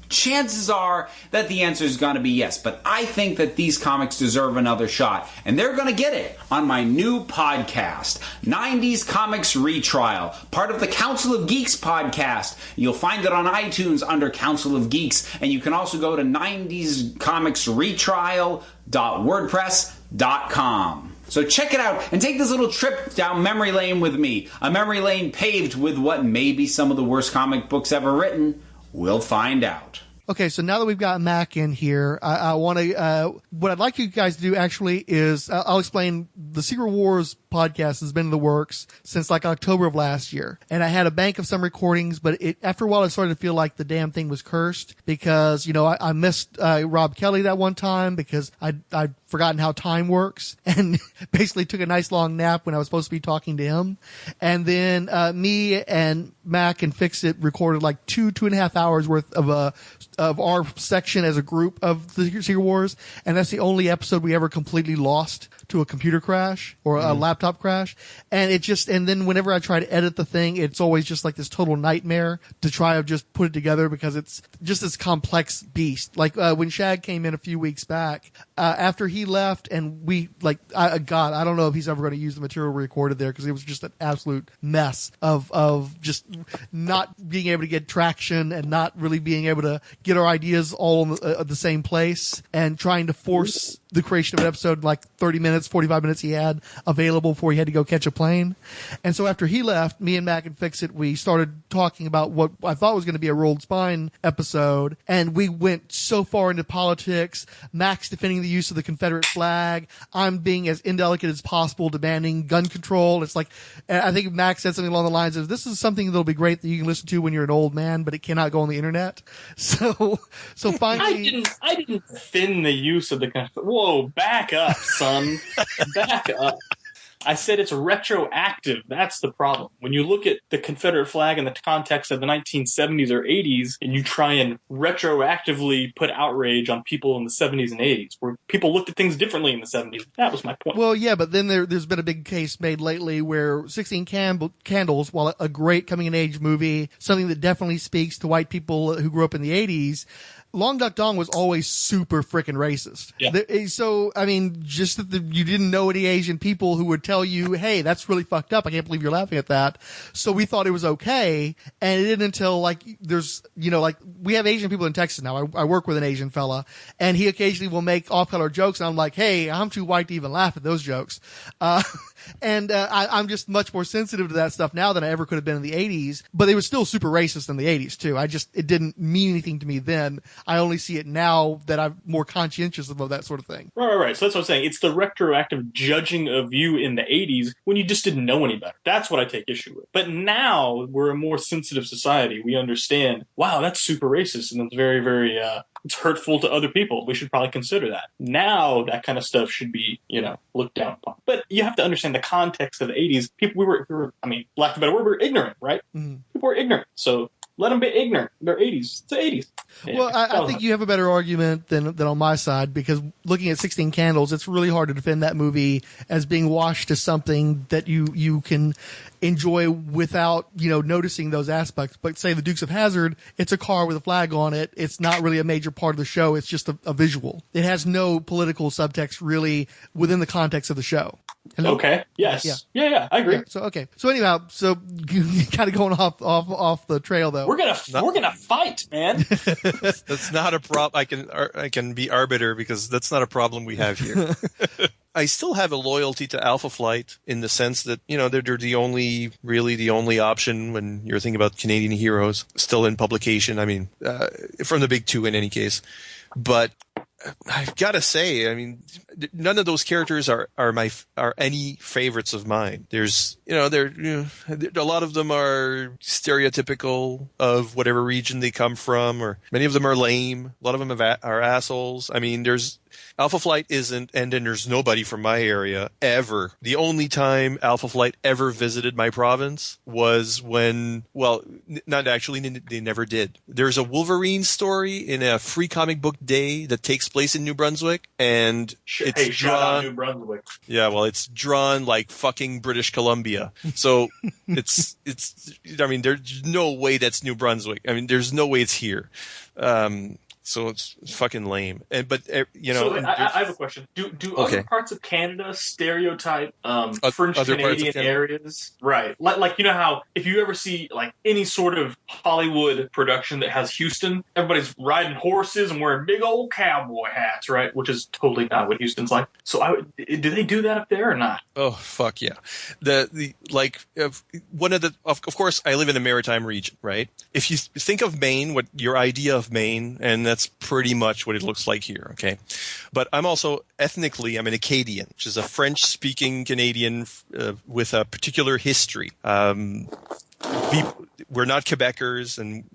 chances are that the answer is going to be yes. But I think that these comics deserve another shot, and they're going to get it on my new podcast, 90s Comics Retrial, part of the Council of Geeks podcast. You'll find it on iTunes under Council of Geeks, and you can also go to 90scomicsretrial.wordpress.com. So check it out and take this little trip down memory lane with me, a memory lane paved with what may be some of the worst comic books ever written. We'll find out. Okay, so now that we've got Mac in here, I want to, what I'd like you guys to do actually is, I'll explain, the Secret Wars podcast has been in the works since like October of last year. And I had a bank of some recordings, but after a while I started to feel like the damn thing was cursed because, I missed Rob Kelly that one time because I'd forgotten how time works and basically took a nice long nap when I was supposed to be talking to him. And then me and Mac and Fix It recorded like 2.5 hours worth of our section as a group of the Secret Wars, and that's the only episode we ever completely lost to a computer crash or a laptop crash. And then whenever I try to edit the thing, it's always just like this total nightmare to try to just put it together because it's just this complex beast. Like, when Shag came in a few weeks back, after he left and we, like, I don't know if he's ever going to use the material we recorded there because it was just an absolute mess of just not being able to get traction and not really being able to get our ideas all in the same place and trying to force the creation of an episode like 30 minutes, 45 minutes he had available before he had to go catch a plane. And so after he left, me and Mac and Fix It, we started talking about what I thought was going to be a Rolled Spine episode. And we went so far into politics, Mac's defending the use of the Confederate flag. I'm being as indelicate as possible, demanding gun control. It's like, I think Mac said something along the lines of, this is something that'll be great that you can listen to when you're an old man, but it cannot go on the internet. So finally. I didn't defend the use of the Confederate. Whoa, back up, son. Back up. I said it's retroactive. That's the problem. When you look at the Confederate flag in the context of the 1970s or 80s, and you try and retroactively put outrage on people in the 70s and 80s, where people looked at things differently in the 70s. That was my point. Well, yeah, but then there's been a big case made lately where 16 Candles, while a great coming-of-age movie, something that definitely speaks to white people who grew up in the 80s, Long Duck Dong was always super frickin' racist. Yeah. So, I mean, just that you didn't know any Asian people who would tell you, hey, that's really fucked up. I can't believe you're laughing at that. So we thought it was okay. And it didn't until, like, there's, like, we have Asian people in Texas now. I work with an Asian fella, and he occasionally will make off-color jokes, and I'm like, hey, I'm too white to even laugh at those jokes. I'm just much more sensitive to that stuff now than I ever could have been in the 80s, but it was still super racist in the 80s too. It didn't mean anything to me then. I only see it now that I'm more conscientious about that sort of thing. Right. So that's what I'm saying. It's the retroactive judging of you in the 80s when you just didn't know any better. That's what I take issue with. But now we're a more sensitive society. We understand, wow, that's super racist, and it's very, very, it's hurtful to other people. We should probably consider that. Now that kind of stuff should be, looked down upon. But you have to understand the context of the 80s. People, we were, lack of a better word, we were ignorant, right? Mm-hmm. People were ignorant. So let them be ignorant. They're 80s. It's the 80s. Yeah, well, I think you have a better argument than on my side, because looking at 16 Candles, it's really hard to defend that movie as being washed as something that you can enjoy without, noticing those aspects. But say the Dukes of Hazzard, it's a car with a flag on it. It's not really a major part of the show. It's just a visual. It has no political subtext really within the context of the show. Hello? Okay. Yes. Yeah. I agree. Yeah, so anyhow, kind of going off the trail though. We're gonna fight, man. That's not a problem. I can be arbiter because that's not a problem we have here. I still have a loyalty to Alpha Flight in the sense that, they're the only option when you're thinking about Canadian heroes still in publication. From the big two in any case. But I've got to say, none of those characters are any favorites of mine. There's, a lot of them are stereotypical of whatever region they come from, or many of them are lame. A lot of them are assholes. There's Alpha Flight isn't, and then there's nobody from my area ever. The only time Alpha Flight ever visited my province was when, not actually, they never did. There's a Wolverine story in a Free Comic Book Day that takes place in New Brunswick, and it's shout out drawn. New Brunswick. Yeah, well, it's drawn like fucking British Columbia. So it's. I mean, there's no way that's New Brunswick. I mean, there's no way it's here. So it's fucking lame. So I have a question. Do other parts of Canada stereotype French Canadian areas? Right. Like you know how if you ever see like any sort of Hollywood production that has Houston, everybody's riding horses and wearing big old cowboy hats, right? Which is totally not what Houston's like. So do they do that up there or not? Oh fuck yeah. Of course I live in a maritime region, right? If you think of Maine, what your idea of Maine, and that's pretty much what it looks like here, okay? But I'm also ethnically, I'm an Acadian, which is a French-speaking Canadian with a particular history. We're not Quebecers, and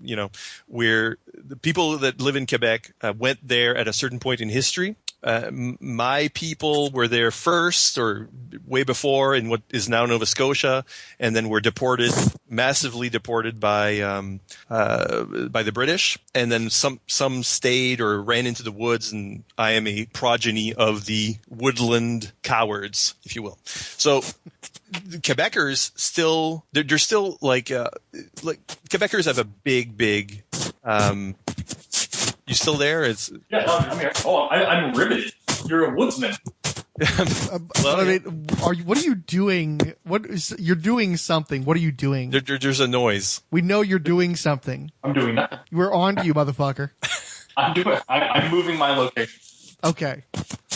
we're the people that live in Quebec went there at a certain point in history. My people were there first, or way before, in what is now Nova Scotia, and then were massively deported by the British, and then some stayed or ran into the woods, and I am a progeny of the woodland cowards, if you will. So the Quebecers still, they're still like Quebecers have a big. You still there? Yeah, I'm here. Oh, I'm riveted. You're a woodsman. What are you doing? You're doing something. What are you doing? There's a noise. We know you're doing something. I'm doing that. We're on to you, motherfucker. I'm moving my location. Okay.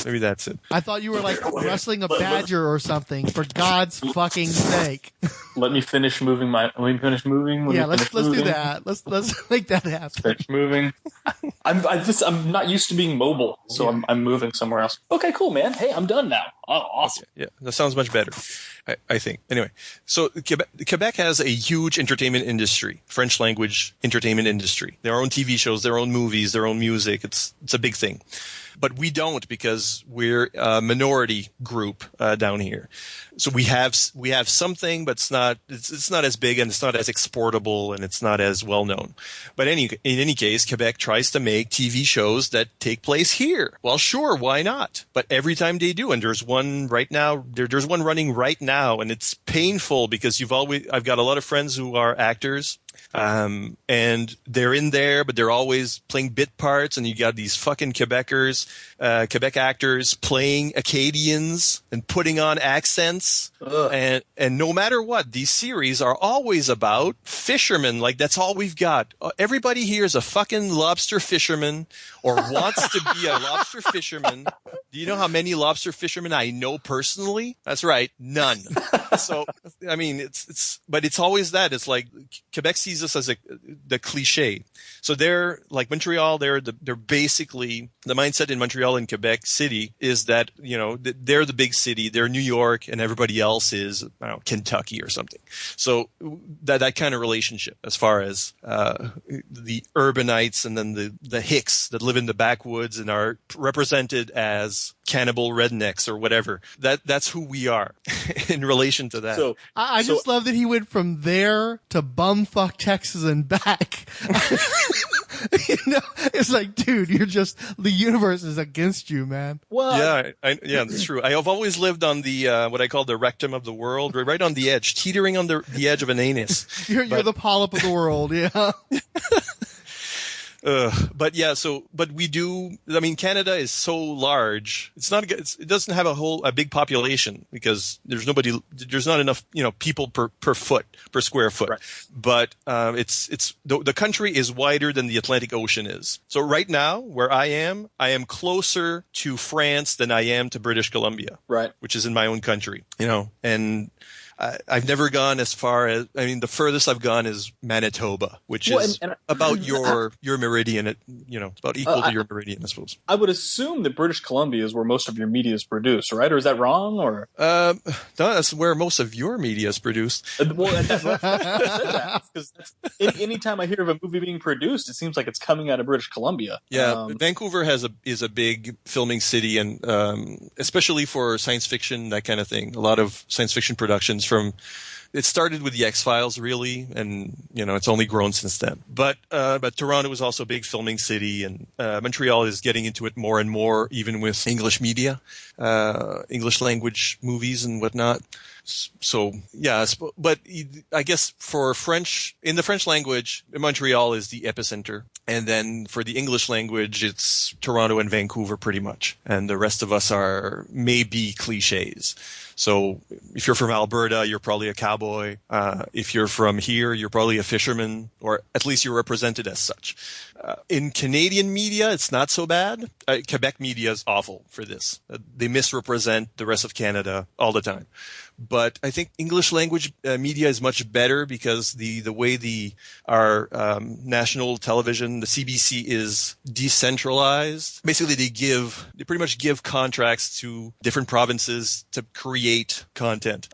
Maybe that's it. I thought you were like wrestling a badger or something. For God's fucking sake. Let me finish moving. Let's do that. Let's make that happen. Finish moving. I'm not used to being mobile, so I'm moving somewhere else. Okay, cool, man. Hey, I'm done now. Oh, awesome. Okay. Yeah, that sounds much better. I think. Anyway, so Quebec has a huge entertainment industry, French language entertainment industry. Their own TV shows, their own movies, their own music. It's a big thing. But we don't, because we're a minority group down here. So we have something, but it's not as big, and it's not as exportable, and it's not as well known. But in any case, Quebec tries to make TV shows that take place here. Well, sure, why not? But every time they do, and there's one right now. There's one running right now, and it's painful because I've got a lot of friends who are actors. And they're in there, but they're always playing bit parts, and you got these fucking Quebec actors playing Acadians and putting on accents. And no matter what, these series are always about fishermen. Like, that's all we've got. Everybody here is a fucking lobster fisherman or wants to be a lobster fisherman. Do you know how many lobster fishermen I know personally? That's right. None. So, I mean, but it's always that. It's like Quebec sees us as the cliche. So they're like Montreal. They're basically the mindset in Montreal and Quebec City is that they're the big city. They're New York, and everybody else is Kentucky or something. So that kind of relationship, as far as the urbanites and then the hicks that live in the backwoods and are represented as cannibal rednecks or whatever. That's who we are in relation to that. So I just love that he went from there to bumfuck Texas and back. It's like, dude, the universe is against you, man. Well, yeah, that's true. I have always lived on the what I call the rectum of the world, right on the edge, teetering on the edge of an anus. You're the polyp of the world, yeah. But we do. I mean, Canada is so large. It doesn't have a big population because there's not enough, people per square foot. Right. But the country is wider than the Atlantic Ocean is. So right now, where I am closer to France than I am to British Columbia. Right. Which is in my own country, and I've never gone as far as, the furthest I've gone is Manitoba, which is about your meridian. It's about equal to your meridian, I suppose. I would assume that British Columbia is where most of your media is produced, right? Or is that wrong? Or no, that's where most of your media is produced. Well, because anytime I hear of a movie being produced, it seems like it's coming out of British Columbia. Yeah, Vancouver is a big filming city, and especially for science fiction, that kind of thing. A lot of science fiction productions from it started with the X-Files, really, and it's only grown since then. But Toronto is also a big filming city, and Montreal is getting into it more and more, even with English media, English language movies and whatnot. So yeah, but I guess for French, in the French language, Montreal is the epicenter. And then for the English language, it's Toronto and Vancouver pretty much. And the rest of us are maybe cliches. So if you're from Alberta, you're probably a cowboy. If you're from here, you're probably a fisherman, or at least you're represented as such. In Canadian media, it's not so bad. Quebec media is awful for this. They misrepresent the rest of Canada all the time. But I think English language media is much better because the way our national television, the CBC, is decentralized. Basically, they pretty much give contracts to different provinces to create content.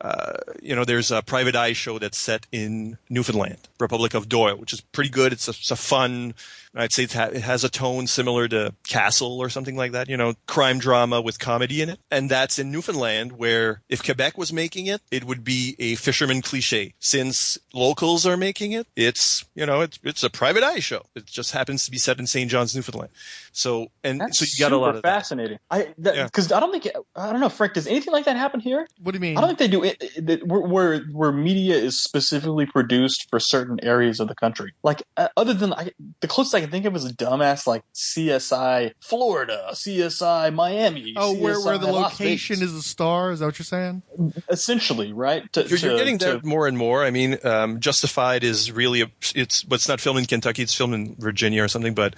There's a Private Eye show that's set in Newfoundland, Republic of Doyle, which is pretty good. It's a fun. I'd say it has a tone similar to Castle or something like that, crime drama with comedy in it. And that's in Newfoundland, where if Quebec was making it, it would be a fisherman cliche. Since locals are making it, it's a Private Eye show. It just happens to be set in St. John's, Newfoundland. So you got a lot of fascinating. Because I don't know, Frank, does anything like that happen here? What do you mean? I don't think they do it where media is specifically produced for certain areas of the country. Like other than the closest I can think of is a dumbass like CSI Florida, CSI Miami. Oh, CSI where the Las location Vegas. is the star? Is that what you're saying? Essentially, right? You're getting that more and more. I mean, Justified is really it's not filmed in Kentucky. It's filmed in Virginia or something. But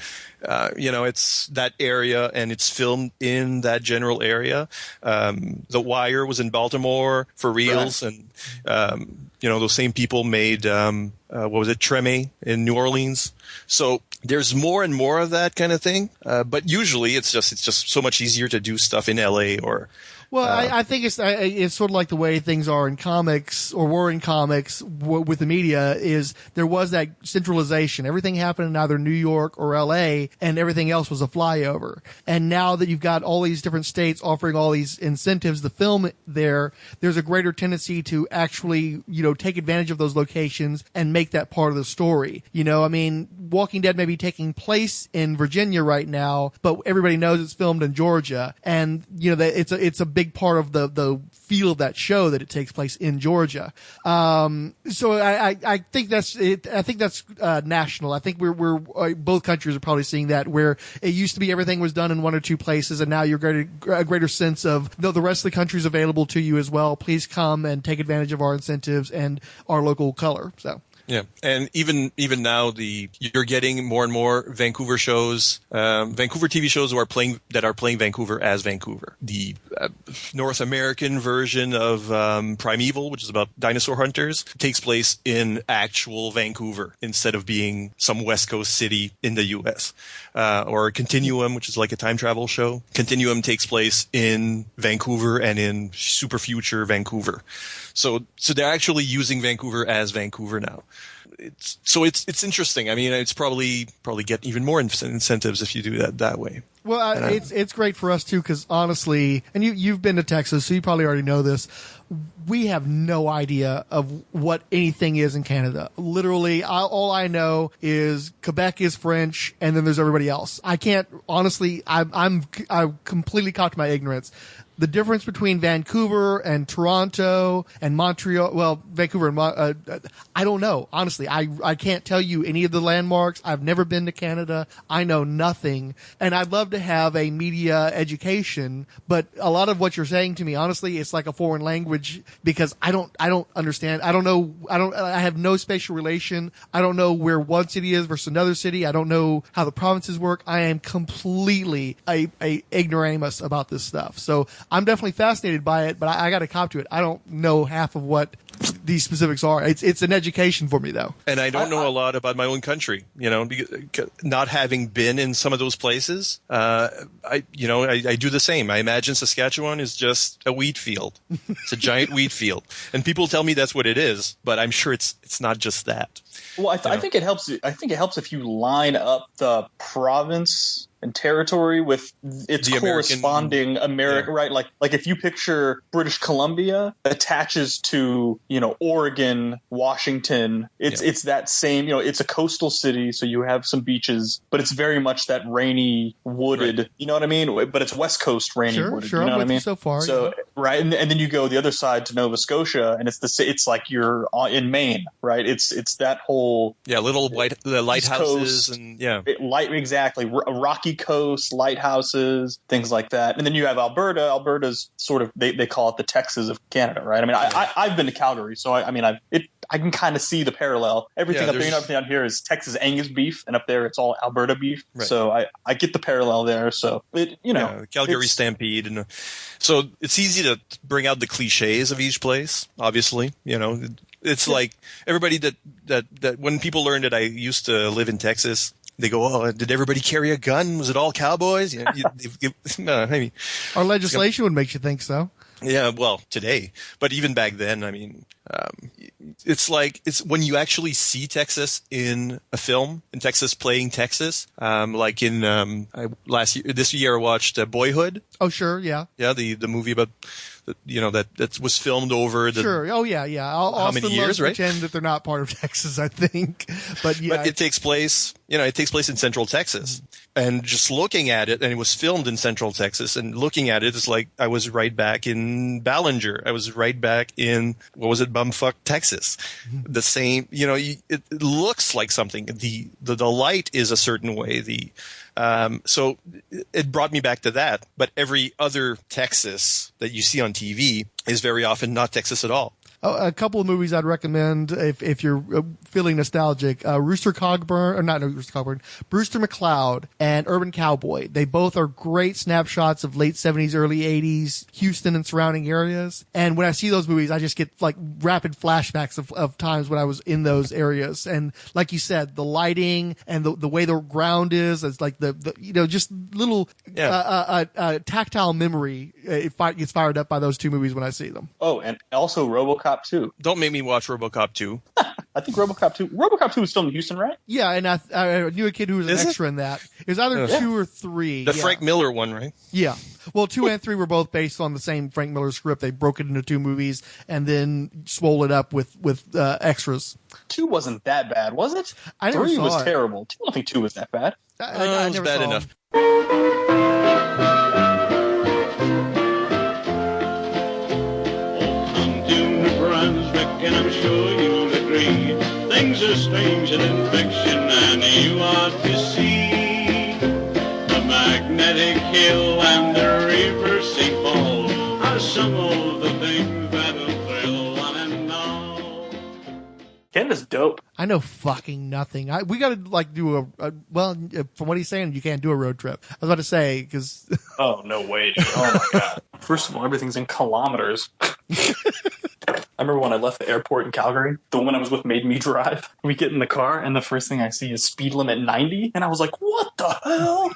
it's that area, and it's filmed in that general area. The Wire was in Baltimore for reals, right. And those same people made what was it, Treme in New Orleans. So there's more and more of that kind of thing. But usually it's just so much easier to do stuff in LA or. Well, I think it's sort of like the way things are in comics, or were in comics with the media, is there was that centralization. Everything happened in either New York or LA, and everything else was a flyover. And now that you've got all these different states offering all these incentives to film there's a greater tendency to actually, take advantage of those locations and make that part of the story. Walking Dead may be taking place in Virginia right now, but everybody knows it's filmed in Georgia. And, it's a big part of the feel of that show that it takes place in Georgia. So I think that's it. I think that's national. I think we're both countries are probably seeing that, where it used to be everything was done in one or two places, and now you're getting a greater sense of, no, the rest of the country is available to you as well. Please come and take advantage of our incentives and our local color. So. Yeah, and even now you're getting more and more Vancouver shows, Vancouver TV shows that are playing Vancouver as Vancouver. The North American version of Primeval, which is about dinosaur hunters, takes place in actual Vancouver instead of being some West Coast city in the U.S. Or Continuum, which is like a time travel show. Continuum takes place in Vancouver and in super future Vancouver. So they're actually using Vancouver as Vancouver now. It's interesting. I mean, it's probably get even more incentives if you do that way. Well, it's great for us too, because honestly, and you've been to Texas, so you probably already know this. We have no idea of what anything is in Canada. Literally, all I know is Quebec is French, and then there's everybody else. I can't honestly. I'm completely caught to my ignorance. The difference between Vancouver and Toronto and Montreal, well, Vancouver and I don't know. Honestly, I can't tell you any of the landmarks. I've never been to Canada. I know nothing. And I'd love to have a media education, but a lot of what you're saying to me, honestly, it's like a foreign language, because I don't understand. I don't know. I have no spatial relation. I don't know where one city is versus another city. I don't know how the provinces work. I am completely a ignoramus about this stuff. So I'm definitely fascinated by it, but I got to cop to it. I don't know half of what these specifics are. It's an education for me, though. And I don't know a lot about my own country, not having been in some of those places. I do the same. I imagine Saskatchewan is just a wheat field. It's a giant wheat field. And people tell me that's what it is, but I'm sure it's not just that. Well, I think it helps. I think it helps if you line up the province and territory with its corresponding America, right? Like if you picture British Columbia attaches to Oregon, Washington. It's that same, it's a coastal city, so you have some beaches, but it's very much that rainy, wooded, Right. You know what I mean? But it's West Coast rainy, wooded. Sure, You know I'm what I with you mean? so far. So, yeah. right, and then you go the other side to Nova Scotia, and it's like you're in Maine, right? It's that whole little the lighthouses and exactly, rocky coast, lighthouses, things like that. And then you have Alberta. Alberta's sort of they call it the Texas of Canada, right? I mean, I've been to Calgary, so I can kind of see the parallel. Everything up there, everything down here is Texas Angus beef, and up there it's all Alberta beef. Right. So I get the parallel there. So Calgary Stampede, and so it's easy to bring out the cliches of each place. Obviously, it's like everybody that when people learn that I used to live in Texas, they go, "Oh, did everybody carry a gun? Was it all cowboys?" Maybe Our legislation would make you think so. Yeah, well, today, but even back then, it's when you actually see Texas in a film, in Texas playing Texas, like in this year I watched Boyhood. Oh, sure, yeah. Yeah, the movie about that was filmed over the sure. Oh, yeah. how many years, right? Pretend that they're not part of Texas, I think, but yeah, but it takes place in Central Texas, and just looking at it, and it was filmed in Central Texas, and looking at it, it's like I was right back in Ballinger. I was right back in bumfuck Texas. The same, it looks like something. The light is a certain way. So it brought me back to that. But every other Texas that you see on TV is very often not Texas at all. A couple of movies I'd recommend if you're feeling nostalgic. Brewster McCloud and Urban Cowboy. They both are great snapshots of late 70s, early 80s, Houston and surrounding areas. And when I see those movies, I just get like rapid flashbacks of times when I was in those areas. And like you said, the lighting and the way the ground is like just little tactile memory. It gets fired up by those two movies when I see them. Oh, and also RoboCop 2. Don't make me watch RoboCop 2. I think RoboCop 2 is still in Houston, right? Yeah, and I knew a kid who was an extra in that. It was either 2 or 3. The Frank Miller one, right? Yeah. Well, 2 and 3 were both based on the same Frank Miller script. They broke it into 2 movies and then swole it up with extras. 2 wasn't that bad, was it? I never 3 saw was it. terrible. I don't think 2 was that bad. I it was never bad saw enough. And I'm sure you'll agree, things are stranger than fiction, and you ought to see the magnetic hill and the river St. Paul are some of the things that'll thrill one and all. Canada's dope. I know fucking nothing. We got to do from what he's saying, you can't do a road trip. I was about to say, because... Oh, no way, dude. Oh, my God. First of all, everything's in kilometers. I remember when I left the airport in Calgary, the woman I was with made me drive. We get in the car, and the first thing I see is speed limit 90. And I was like, what the hell?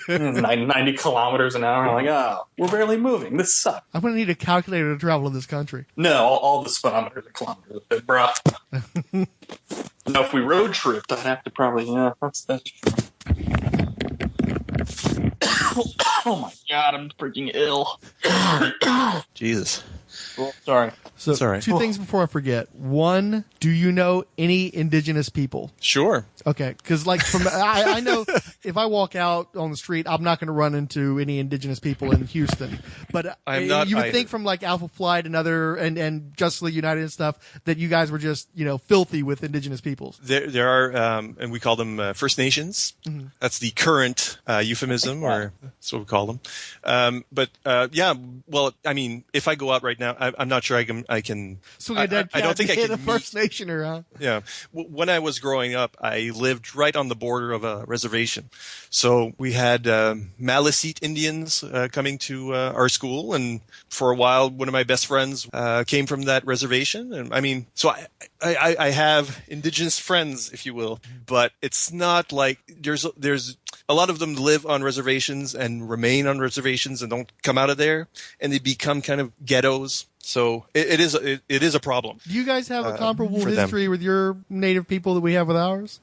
90 kilometers an hour. I'm like, oh, we're barely moving. This sucks. I'm going to need a calculator to travel in this country. No, all the speedometers are kilometers, bro. Now, if we road tripped, I'd have to probably, that's oh my God, I'm freaking ill. Jesus. Well, sorry. So, It's all right. 2 things before I forget. 1, do you know any indigenous people? Sure. Okay, because I know if I walk out on the street, I'm not going to run into any indigenous people in Houston. But I'm not you would either. think from like Alpha Flight and other and Justly United and stuff that you guys were just filthy with indigenous peoples. There are, and we call them First Nations. Mm-hmm. That's the current euphemism, or that's what we call them. Well, I mean, if I go out right now, I'm not sure I can. So I don't think I hit can a First Nationer, huh? Yeah. When I was growing up, I lived right on the border of a reservation. So we had Maliseet Indians coming to our school. And for a while, one of my best friends came from that reservation. And I mean, so I have indigenous friends, if you will. But it's not like there's a lot of them live on reservations and remain on reservations and don't come out of there. And they become kind of ghettos. So it is a problem. Do you guys have a comparable for history with your native people that we have with ours?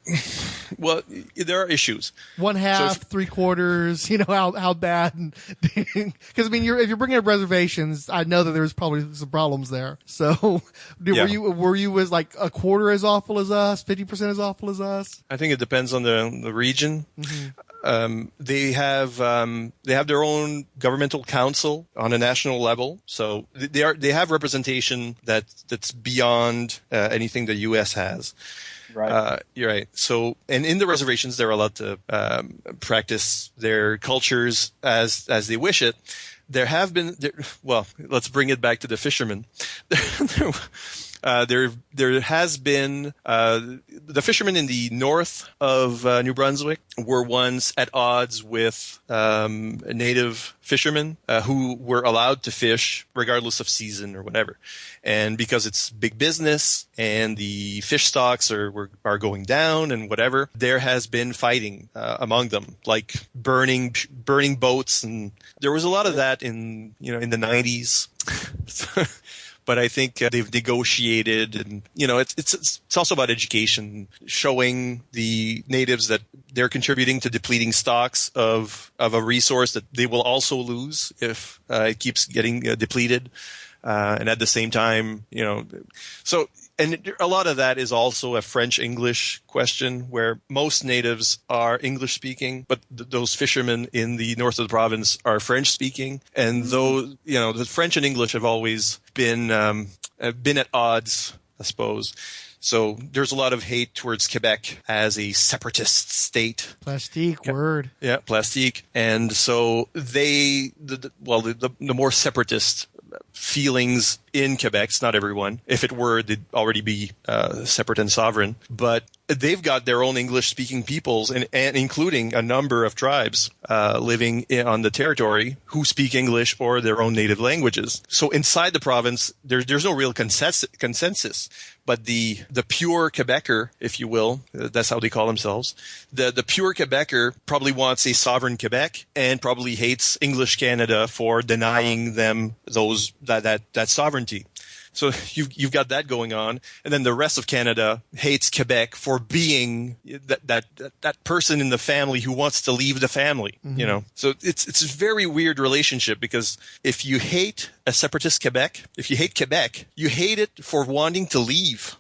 Well, there are issues. 1/2, 3/4. You know how bad? Because I mean, if you're bringing up reservations, I know that there's probably some problems there. So, were you as like 1/4 as awful as us? 50% as awful as us? I think it depends on the region. Mm-hmm. They have their own governmental council on a national level, so they have representation that's beyond anything the U.S. has. Right. You're right. So, and in the reservations, they're allowed to practice their cultures as they wish it. There have been, well, let's bring it back to the fishermen. There has been the fishermen in the north of New Brunswick were once at odds with native fishermen who were allowed to fish regardless of season or whatever. And because it's big business and the fish stocks are going down and whatever, there has been fighting among them, like burning boats, and there was a lot of that in the 90s. But I think they've negotiated, and it's also about education, showing the natives that they're contributing to depleting stocks of a resource that they will also lose if it keeps getting depleted, and at the same time, so. And a lot of that is also a French-English question, where most natives are English-speaking, but those fishermen in the north of the province are French-speaking. And though, the French and English have always been at odds, I suppose. So there's a lot of hate towards Quebec as a separatist state. Plastique word. Yeah, plastique. And so the more separatist feelings in Quebec, it's not everyone. If it were, they'd already be separate and sovereign. But they've got their own English-speaking peoples, and including a number of tribes living on the territory who speak English or their own native languages. So inside the province, there's no real consensus. But the pure Quebecer, if you will, that's how they call themselves, the pure Quebecer probably wants a sovereign Quebec and probably hates English Canada for denying them that sovereignty. So you've got that going on, and then the rest of Canada hates Quebec for being that person in the family who wants to leave the family. Mm-hmm. So it's a very weird relationship, because if you hate a separatist Quebec, if you hate Quebec, you hate it for wanting to leave.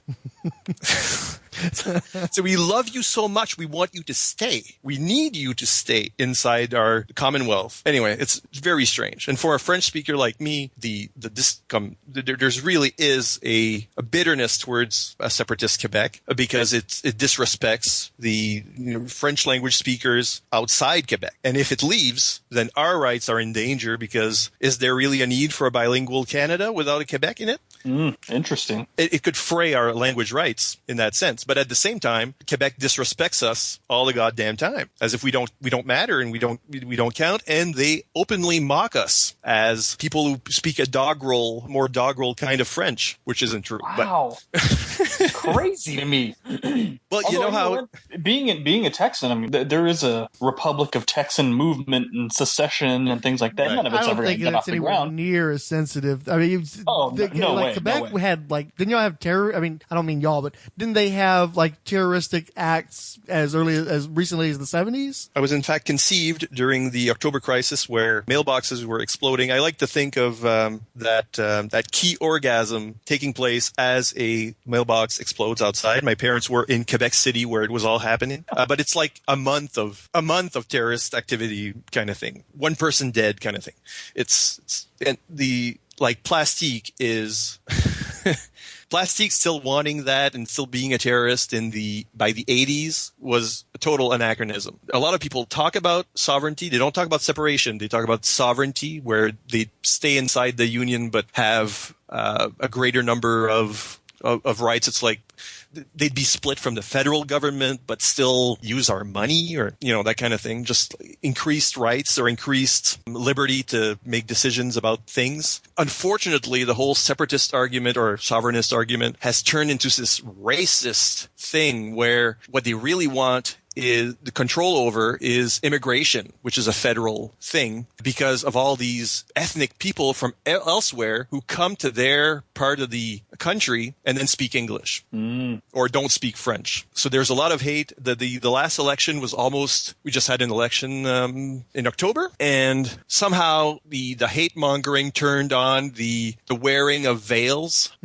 So we love you so much, we want you to stay. We need you to stay inside our Commonwealth. Anyway, it's very strange. And for a French speaker like me, there's really is a bitterness towards a separatist Quebec, because it disrespects the French language speakers outside Quebec. And if it leaves, then our rights are in danger, because is there really a need for a bilingual Canada without a Quebec in it? Interesting. It could fray our language rights in that sense. But at the same time, Quebec disrespects us all the goddamn time, as if we don't matter and we don't count. And they openly mock us as people who speak more doggerel kind of French, which isn't true. Wow. Crazy to me. Well, Although, being a Texan, I mean, there is a Republic of Texan movement and secession and things like that. Right. None of it's ever going to get off the ground. Near as sensitive. I mean, no way. Quebec had didn't y'all have terror? I mean, I don't mean y'all, but didn't they have terroristic acts as recently as the 70s? I was in fact conceived during the October crisis, where mailboxes were exploding. I like to think of that key orgasm taking place as a mailbox explodes outside. My parents were in Quebec City where it was all happening, but it's like a month of terrorist activity kind of thing. One person dead kind of thing. It's and the Plastique is Plastique still wanting that and still being a terrorist by the 80s was a total anachronism. A lot of people talk about sovereignty. They don't talk about separation. They talk about sovereignty, where they stay inside the union but have a greater number of rights. It's like they'd be split from the federal government but still use our money, or that kind of thing. Just increased rights or increased liberty to make decisions about things. Unfortunately, the whole separatist argument or sovereignist argument has turned into this racist thing, where what they really want is the control over is immigration, which is a federal thing because of all these ethnic people from elsewhere who come to their part of the country and then speak English or don't speak French. So there's a lot of hate. The last election was we just had an election in October, and somehow the hate mongering turned on the wearing of veils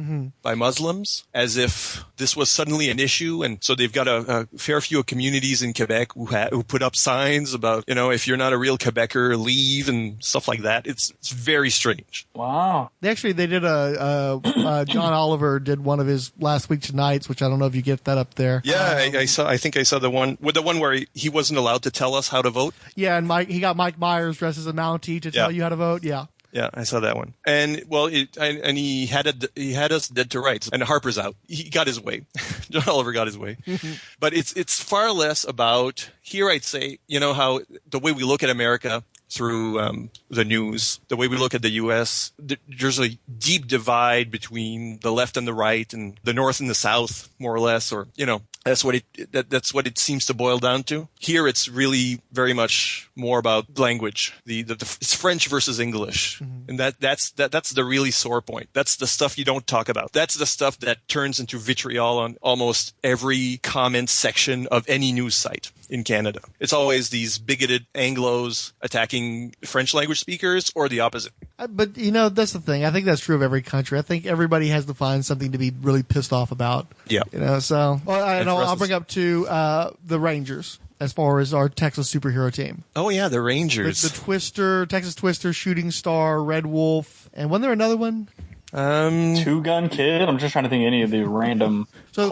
by Muslims as if this was suddenly an issue. And so they've got a fair few communities in Quebec who put up signs about, if you're not a real Quebecer, leave and stuff like that. It's very strange. Wow. They did John Oliver did one of his Last Week Tonights, which I don't know if you get that up there. Yeah, I think I saw the one where he wasn't allowed to tell us how to vote. Yeah, and he got Mike Myers dressed as a Mountie to tell you how to vote. Yeah. Yeah, I saw that one. And he had us dead to rights. And Harper's out. He got his way. John Oliver got his way. But it's far less about here. I'd say how the way we look at America through the news, the way we look at the U.S., there's a deep divide between the left and the right, and the North and the South, more or less, or that's what it seems to boil down to. Here, it's really very much more about language. It's French versus English, and that's the really sore point. That's the stuff you don't talk about. That's the stuff that turns into vitriol on almost every comment section of any news site in Canada. It's always these bigoted Anglos attacking French language speakers, or the opposite. But that's the thing. I think that's true of every country. I think everybody has to find something to be really pissed off about. Yeah. So I'll bring up to the Rangers as far as our Texas superhero team. Oh yeah, the Rangers. The Twister, Texas Twister, Shooting Star, Red Wolf, and wasn't there another one? Two Gun Kid. I'm just trying to think of any of the random. So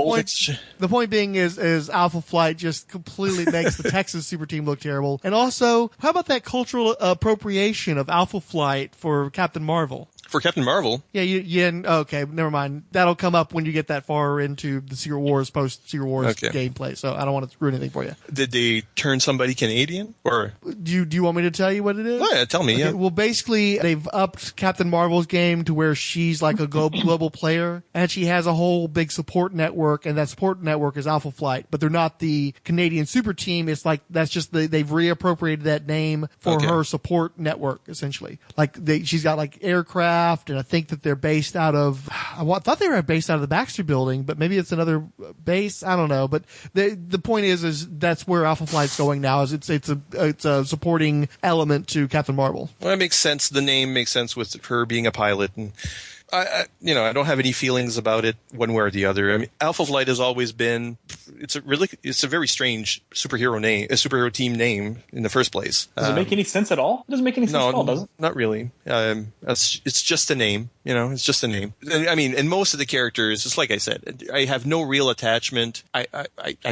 the point being is Alpha Flight just completely makes the Texas super team look terrible. And also, how about that cultural appropriation of Alpha Flight for Captain Marvel? For Captain Marvel? Yeah, okay, never mind. That'll come up when you get that far into the Secret Wars, post-Secret Wars gameplay, so I don't want to ruin anything for you. Did they turn somebody Canadian? Or do you want me to tell you what it is? Oh, yeah, tell me, yeah. Well, basically, they've upped Captain Marvel's game to where she's like a global player, and she has a whole big support network, and that support network is Alpha Flight, but they're not the Canadian super team. It's like, that's just, they've reappropriated that name for her support network, essentially. Like, she's got like aircraft, and I think that they're based out of, I thought they were based out of the Baxter Building, but maybe it's another base. I don't know. But the point is that's where Alpha Flight's going now. Is it's a supporting element to Captain Marvel. Well, that makes sense. The name makes sense with her being a pilot, and I don't have any feelings about it one way or the other. I mean, Alpha Flight has always been, it's a very strange superhero team name in the first place. Does it make any sense at all? It doesn't make any sense at all, does it? Not really. It's just a name. It's just a name. I mean, and most of the characters, just like I said, I have no real attachment. I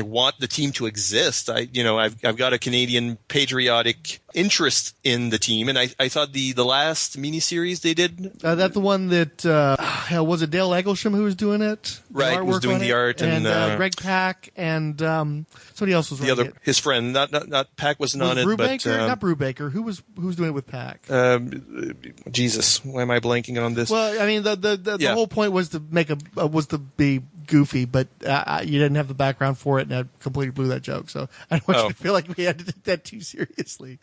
want the team to exist. I've got a Canadian patriotic interest in the team, and I thought the last miniseries they did. That's the one that, was it Dale Egglesham who was doing it? Right, was doing the art, and Greg Pak and somebody else was running it. His friend, not Pak wasn't on it, but not Brubaker. Who's doing it with Pak? Jesus, why am I blanking on this? Well, I mean, the whole point was to be goofy, but you didn't have the background for it, and I completely blew that joke. So I don't want you to feel like we had to take that too seriously.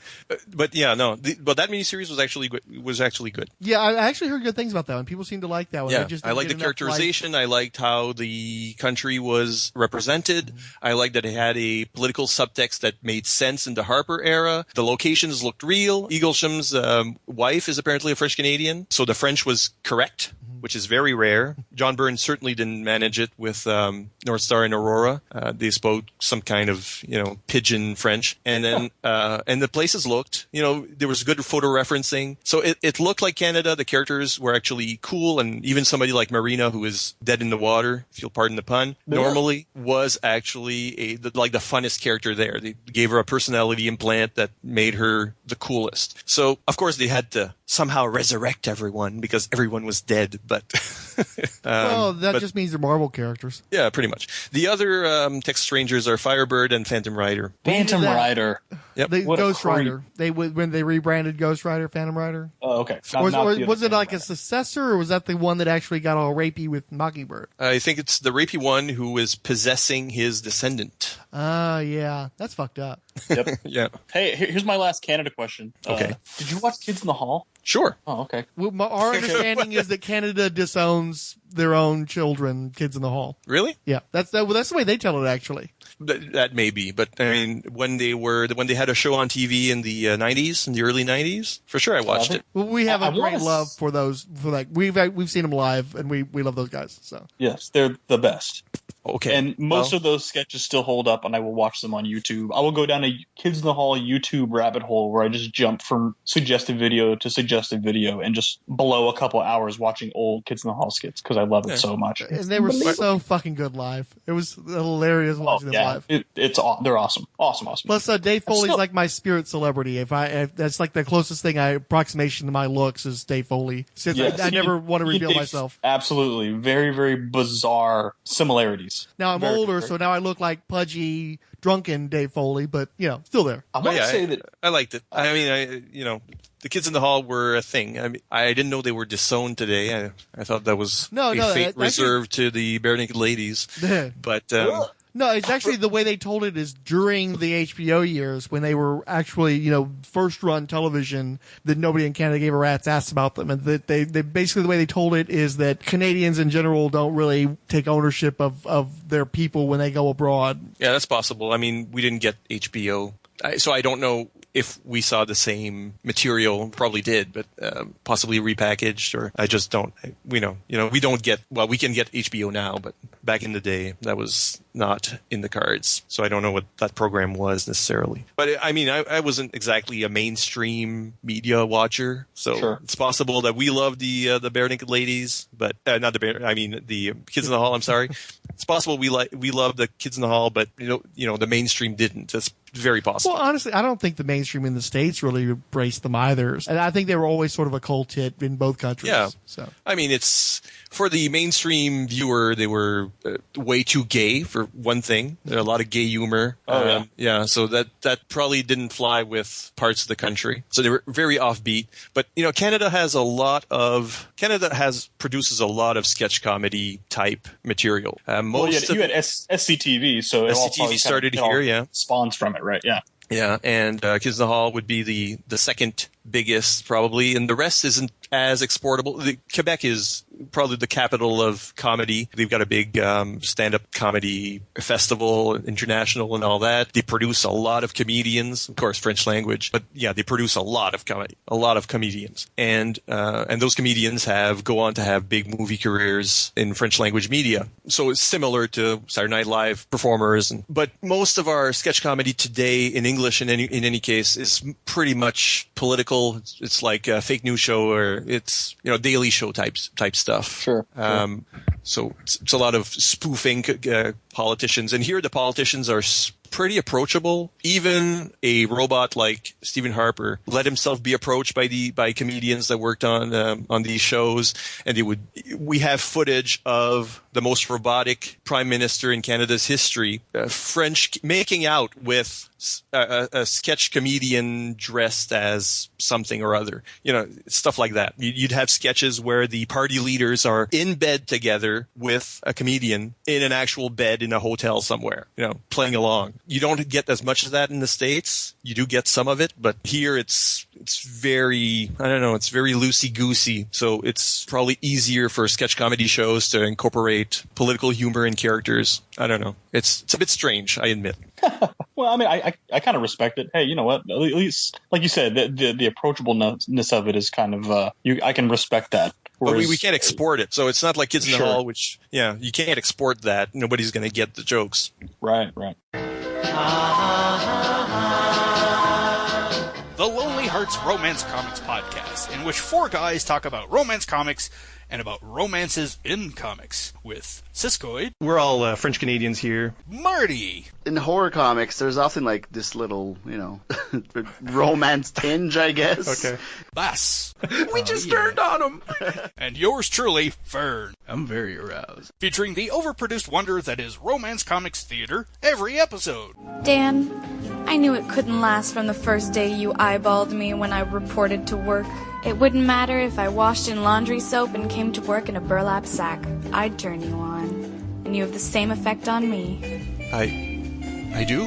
But yeah, no. But that miniseries was actually good. Yeah, I actually heard good things about that one. People seem to like that one. Yeah, I liked the characterization. I liked how the country was represented. I liked that it had a political subtext that made sense in the Harper era. The locations looked real. Eaglesham's wife is apparently a French Canadian, so the French was correct, which is very rare. John Byrne certainly didn't manage it with North Star and Aurora. They spoke some kind of, pidgin French. And then, and the places looked, there was good photo referencing. So it looked like Canada. The characters were actually cool. And even somebody like Marina, who is dead in the water, if you'll pardon the pun, normally was actually the funnest character there. They gave her a personality implant that made her the coolest. So, of course, they had to somehow resurrect everyone because everyone was dead. but that just means they're Marvel characters. yeah, pretty much. The other Texas Rangers are Firebird and Phantom Rider. Phantom that. Rider. Yep. What a Ghost creep. Rider. When they rebranded Ghost Rider, Phantom Rider. Oh, okay. Or Not the was other it like Phantom a successor, or was that the one that actually got all rapey with Mockingbird? I think it's the rapey one who is possessing his descendant. Yeah, that's fucked up. Rider. Yep. Yeah. Hey, here's my last Canada question. Okay. Did you watch Kids in the Hall? Sure. Oh, okay. Well, our understanding is that Canada disowns their own children, Kids in the Hall. Really? Yeah, that's the way they tell it, actually. That may be, but I mean, when they had a show on TV in the 90s, in the early 90s, for sure I watched it. Well, we have I a great wanna love for those. For like we've seen them live, and we love those guys. So Yes, they're the best. Okay. And most of those sketches still hold up, and I will watch them on YouTube. I will go down a Kids in the Hall YouTube rabbit hole where I just jump from suggested video to suggested video and just blow a couple hours watching old Kids in the Hall skits because I love it so much. and they were so fucking good live. It was hilarious watching them live. They're awesome. Awesome. Plus, Dave Foley's like my spirit celebrity. If that's like the closest thing approximation to my looks is Dave Foley. Since Yes. I never want to reveal Dave- myself. Absolutely. Very, very bizarre similarities. Now I'm Very, older, very- so now I look like pudgy, drunken Dave Foley, but still there. I want to say that I liked it. I mean, the Kids in the Hall were a thing. I mean, I didn't know they were disowned today. I thought that was a fate reserved to the Bare Naked Ladies. But No, it's actually the way they told it is during the HBO years when they were actually, first run television that nobody in Canada gave a rat's ass about them. And that they basically the way they told it is that Canadians in general don't really take ownership of their people when they go abroad. yeah, that's possible. I mean, we didn't get HBO, so I don't know if we saw the same material. Probably did, but possibly repackaged, or I just don't. We don't get. Well, we can get HBO now, but back in the day, that was not in the cards. So I don't know what that program was necessarily. But I mean, I wasn't exactly a mainstream media watcher, so Sure. it's possible that we loved the Bare Naked Ladies, but not the Bare. I mean, the Kids in the Hall. I'm sorry. It's possible we loved the Kids in the Hall, but the mainstream didn't. That's very possible. Well, honestly, I don't think the mainstream in the States really embraced them either. And I think they were always sort of a cult hit in both countries. Yeah. So I mean, it's for the mainstream viewer, they were way too gay for one thing. There are a lot of gay humor. Oh, yeah. So that probably didn't fly with parts of the country. So they were very offbeat. But Canada produces a lot of sketch comedy type material. you had SCTV, so it all SCTV probably started kind of here, yeah. spawns from it, right? Yeah. Yeah, and Kids in the Hall would be the second biggest probably, and the rest isn't as exportable. Quebec is probably the capital of comedy. They've got a big stand-up comedy festival, international and all that. They produce a lot of comedians, of course, French language, but yeah, they produce a lot of comedians. And those comedians go on to have big movie careers in French language media. So it's similar to Saturday Night Live performers. But most of our sketch comedy today in English, in any case, is pretty much political. It's like a fake news show, or it's Daily Show type stuff. Sure. So it's a lot of spoofing politicians, and here the politicians are pretty approachable. Even a robot like Stephen Harper let himself be approached by comedians that worked on these shows, and we have footage of the most robotic prime minister in Canada's history, French, making out with a sketch comedian dressed as something or other, stuff like that. You'd have sketches where the party leaders are in bed together with a comedian in an actual bed in a hotel somewhere, playing along. You don't get as much of that in the States. You do get some of it, but here it's very, it's very loosey-goosey. So it's probably easier for sketch comedy shows to incorporate political humor and characters. I don't know. It's a bit strange, I admit. Well, I mean, I kind of respect it. Hey, you know what? At least, like you said, the approachableness of it is kind of I can respect that. But we can't export it, so it's not like Kids in the Hall, which you can't export that. Nobody's going to get the jokes. Right. the Lonely Hearts Romance Comics podcast, in which 4 guys talk about romance comics and about romances in comics, with Siskoid. We're all French Canadians here. Marty. In horror comics, there's often like this little, romance tinge, I guess. Okay. Bass. We just turned on him. And yours truly, Fern. I'm very aroused. Featuring the overproduced wonder that is romance comics theater every episode. Dan, I knew it couldn't last from the first day you eyeballed me when I reported to work. It wouldn't matter if I washed in laundry soap and came to work in a burlap sack. I'd turn you on. And you have the same effect on me. I do?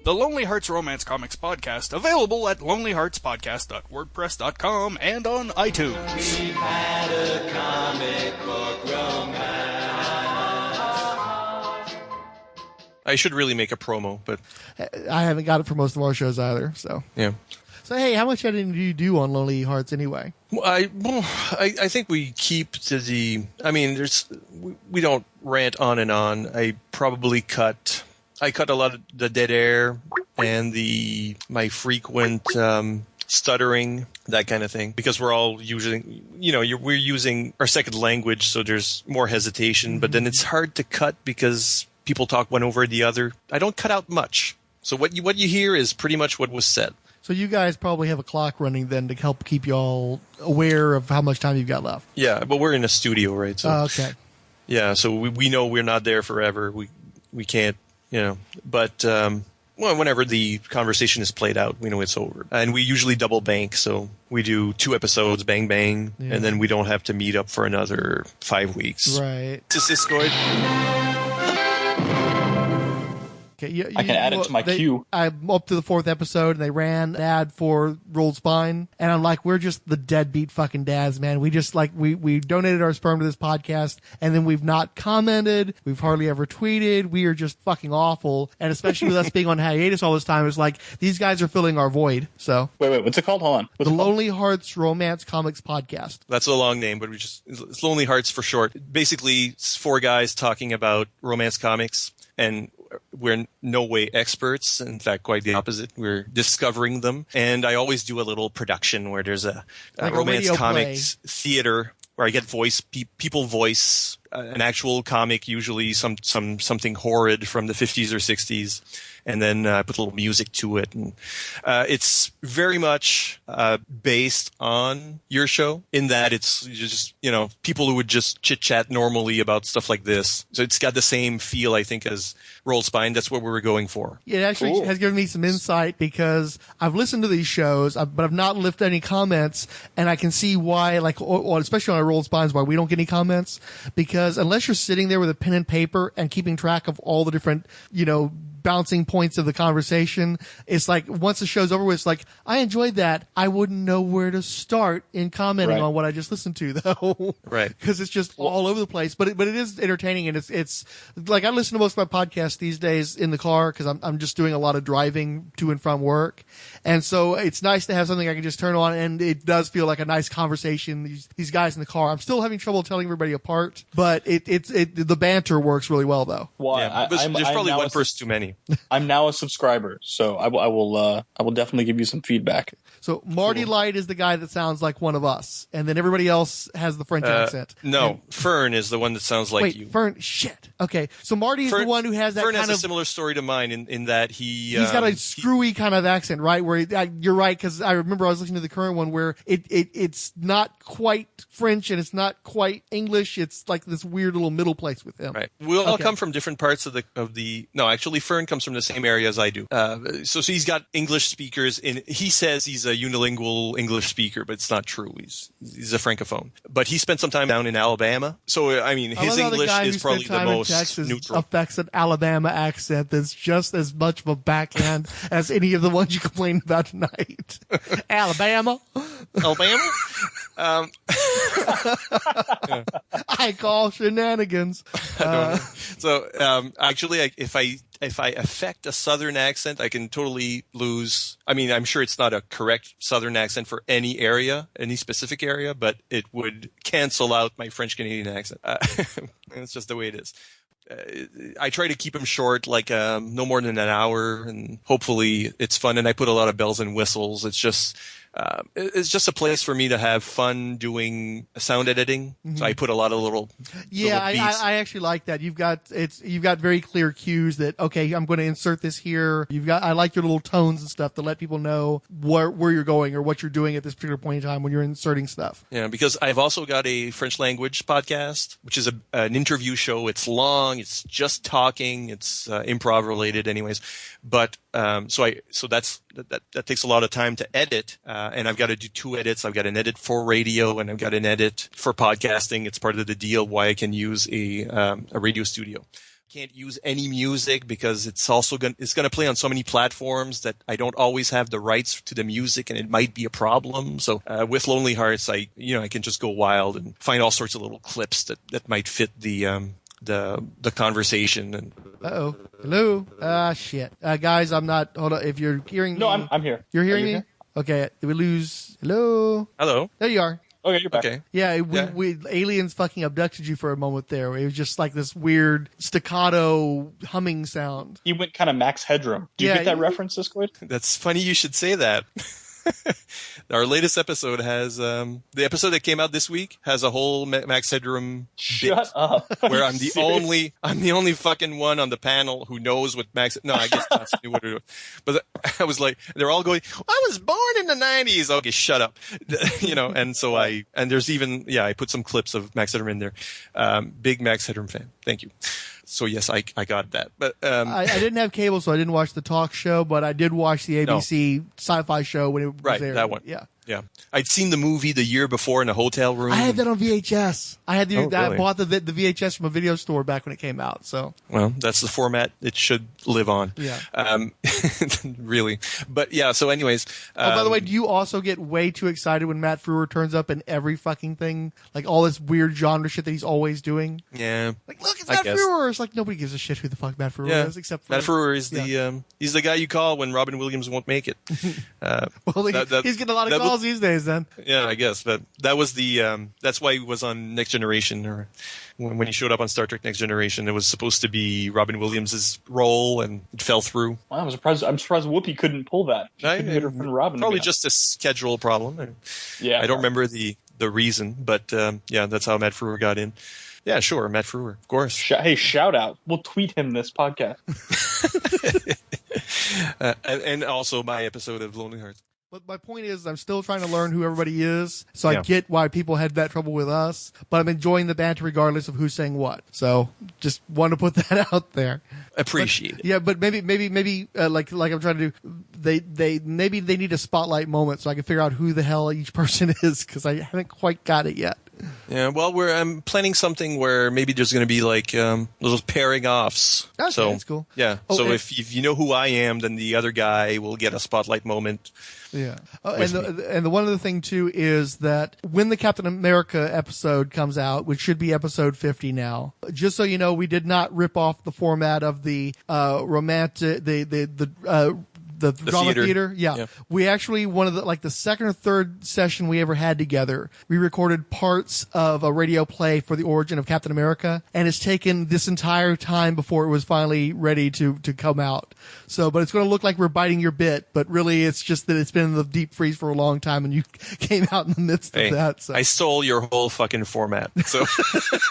The Lonely Hearts Romance Comics podcast, available at lonelyheartspodcast.wordpress.com and on iTunes. We've had a comic book romance. I should really make a promo, but I haven't got it for most of our shows either. So yeah. So hey, how much editing do you do on Lonely Hearts anyway? Well, I think we keep to the. I mean, we don't rant on and on. I probably cut a lot of the dead air and my frequent stuttering, that kind of thing, because we're all using, we're using our second language, so there's more hesitation. Mm-hmm. But then it's hard to cut because people talk one over the other. I don't cut out much, so what you hear is pretty much what was said. So you guys probably have a clock running then to help keep you all aware of how much time you've got left. Yeah, but we're in a studio, right? So okay. Yeah, so we know we're not there forever. We can't, But whenever the conversation is played out, we know it's over. And we usually double bank, so we do 2 episodes, bang bang, and then we don't have to meet up for another 5 weeks. Right. This is Siskoid. Okay, I can add it to my queue. I'm up to the 4th episode, and they ran an ad for Rolled Spine, and I'm like, we're just the deadbeat fucking dads, man. We just we donated our sperm to this podcast, and then we've not commented, we've hardly ever tweeted. We are just fucking awful, and especially with us being on hiatus all this time, it's like these guys are filling our void. So wait, what's it called? Hold on. The Lonely Hearts Romance Comics Podcast. That's a long name, but it's Lonely Hearts for short. Basically, it's 4 guys talking about romance comics, and we're no way experts. In fact, quite the opposite. We're discovering them. And I always do a little production where there's a romance comics theater where I get people voice an actual comic, usually something horrid from the 50s or 60s. And then put a little music to it. And it's very much based on your show in that it's just, people who would just chit-chat normally about stuff like this. So it's got the same feel, I think, as Roll Spine. That's what we were going for. It actually has given me some insight because I've listened to these shows, but I've not left any comments, and I can see why, especially on our Roll Spines, why we don't get any comments. Because unless you're sitting there with a pen and paper and keeping track of all the different, bouncing points of the conversation, it's like once the show's over with, it's like, I enjoyed that. I wouldn't know where to start in commenting on what I just listened to, though. Right. Because it's just all over the place. But it is entertaining, and it's like I listen to most of my podcasts these days in the car because I'm just doing a lot of driving to and from work. And so it's nice to have something I can just turn on, and it does feel like a nice conversation. These guys in the car. I'm still having trouble telling everybody apart, but the banter works really well, though. Well, yeah, there's probably one person too many. I'm now a subscriber, so I will definitely give you some feedback. So Marty Light is the guy that sounds like one of us, and then everybody else has the French accent. No, Fern is the one that sounds like you. Fern, shit. Okay, so Marty is the one who has that Fern kind has a similar story to mine in that he's got a screwy kind of accent, right? Where you're right, because I remember I was listening to the current one where it's not quite French and it's not quite English. It's like this weird little middle place with him. Right. We'll all come from different parts of the. No, actually, Fern comes from the same area as I do. So he's got English speakers he says he's a unilingual English speaker, but it's not true. He's a francophone. But he spent some time down in Alabama. So, I mean, his English is probably the most Texas neutral. Affects an Alabama accent that's just as much of a backhand as any of the ones you complained about tonight. Alabama. Yeah. I call shenanigans. Actually, if I affect a Southern accent, I can totally lose. I mean, I'm sure it's not a correct Southern accent for any specific area, but it would cancel out my French Canadian accent. It's just the way it is. I try to keep them short, like no more than an hour, and hopefully it's fun. And I put a lot of bells and whistles. It's just a place for me to have fun doing sound editing. So I put a lot of little beats. I actually like that. You've got very clear cues that, okay, I'm going to insert this here. I like your little tones and stuff to let people know where you're going or what you're doing at this particular point in time when you're inserting stuff. Yeah, because I've also got a French language podcast, which is an interview show. It's long. It's just talking. It's improv related, anyways. But so that takes a lot of time to edit, and I've got to do 2 edits. I've got an edit for radio, and I've got an edit for podcasting. It's part of the deal why I can use a radio studio. Can't use any music because it's going to play on so many platforms that I don't always have the rights to the music, and it might be a problem. So with Lonely Hearts, I can just go wild and find all sorts of little clips that might fit the conversation. And hello. Shit, guys, I'm not. Hold on. If you're hearing me, no, I'm here. You're hearing me? Here? Okay. Did we lose? Hello. There you are. Okay, you're back. Okay. Yeah, we aliens fucking abducted you for a moment there. It was just like this weird staccato humming sound. He went kind of Max Headroom. Do you get that reference, Siskoid? That's funny you should say that. Our latest episode has the episode that came out this week has a whole Max Headroom Shut up. where I'm the only fucking one on the panel who knows what Max. No, I guess not. But I was like, they're all going, I was born in the 90s. Okay, shut up. And so and there's even I put some clips of Max Headroom in there. Big Max Headroom fan. Thank you. So yes, I got that. But I didn't have cable, so I didn't watch the talk show, but I did watch the ABC sci-fi show when it was there. Right, that one. Yeah. I'd seen the movie the year before in a hotel room. I had that on VHS. I bought the VHS from a video store back when it came out. So well, that's the format it should live on. Yeah. Really. But yeah. So, anyways. By the way, do you also get way too excited when Matt Frewer turns up in every fucking thing, like all this weird genre shit that he's always doing? Yeah. Like, look, it's Matt Frewer. It's like nobody gives a shit who the fuck Matt Frewer is, except for Matt Frewer is he's the guy you call when Robin Williams won't make it. Well, he's getting a lot of calls these days. Then yeah, I guess. But that was that's why he was on Next Generation, or when he showed up on Star Trek Next Generation. It was supposed to be Robin Williams' role, and it fell through. Wow, I'm surprised Whoopi couldn't pull that. She couldn't get her friend Robin. Probably just a schedule problem. Yeah, I don't remember the reason, but that's how Matt Frewer got in. Yeah, sure, Matt Frewer, of course. Hey, shout out. We'll tweet him this podcast. And also my episode of Lonely Hearts. But my point is, I'm still trying to learn who everybody is, so I get why people had that trouble with us. But I'm enjoying the banter regardless of who's saying what. So just want to put that out there. Appreciate it. Yeah, but maybe like I'm trying to do. They maybe they need a spotlight moment so I can figure out who the hell each person is, because I haven't quite got it yet. Yeah, well, I'm planning something where maybe there's going to be like little pairing offs. Okay, so that's cool. Yeah, so if you know who I am, then the other guy will get a spotlight moment. Yeah, and the one other thing too is that when the Captain America episode comes out, which should be episode 50 now, just so you know, we did not rip off the format of the romantic the drama theater. Yeah. We actually, one of the second or third session we ever had together, we recorded parts of a radio play for the origin of Captain America, and it's taken this entire time before it was finally ready to come out. So, but it's going to look like we're biting your bit, but really it's just that it's been in the deep freeze for a long time and you came out in the midst of that. So. I stole your whole fucking format. So.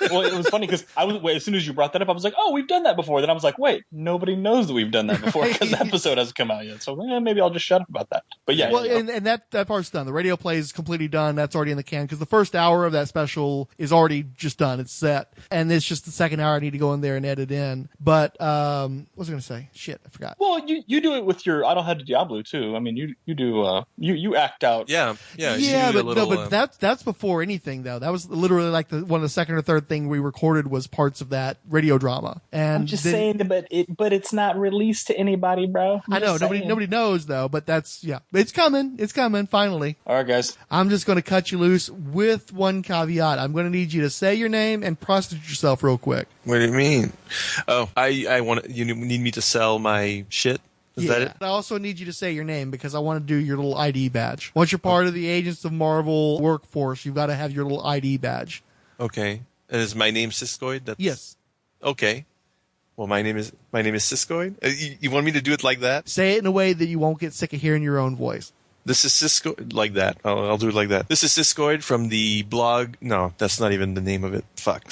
Well, it was funny because as soon as you brought that up, I was like, oh, we've done that before. Then I was like, wait, nobody knows that we've done that before because the episode hasn't come out yet. So maybe I'll just shut up about that. But yeah. Well, and that part's done. The radio play is completely done. That's already in the can because the first hour of that special is already just done. It's set. And it's just the second hour I need to go in there and edit in. But what was I going to say? Shit, I forgot. Well, you do it with your Idlehead Diablo too. I mean, you do you act out. Yeah. But that's before anything though. That was literally like one of the second or third thing we recorded was parts of that radio drama. And I'm just saying, but it's not released to anybody, bro. I know nobody knows though. But it's coming. It's coming finally. All right, guys. I'm just going to cut you loose with one caveat. I'm going to need you to say your name and prostitute yourself real quick. What do you mean? Oh, I want you need me to sell my shit. Is that it? I also need you to say your name because I want to do your little ID badge. Once you're part of the Agents of Marvel workforce, you've got to have your little ID badge. Okay. And is my name Siskoid? Yes. Okay. Well, my name is Siskoid. You want me to do it like that? Say it in a way that you won't get sick of hearing your own voice. This is Siskoid, like that. I'll do it like that. This is Siskoid from the blog. No, that's not even the name of it. Fuck.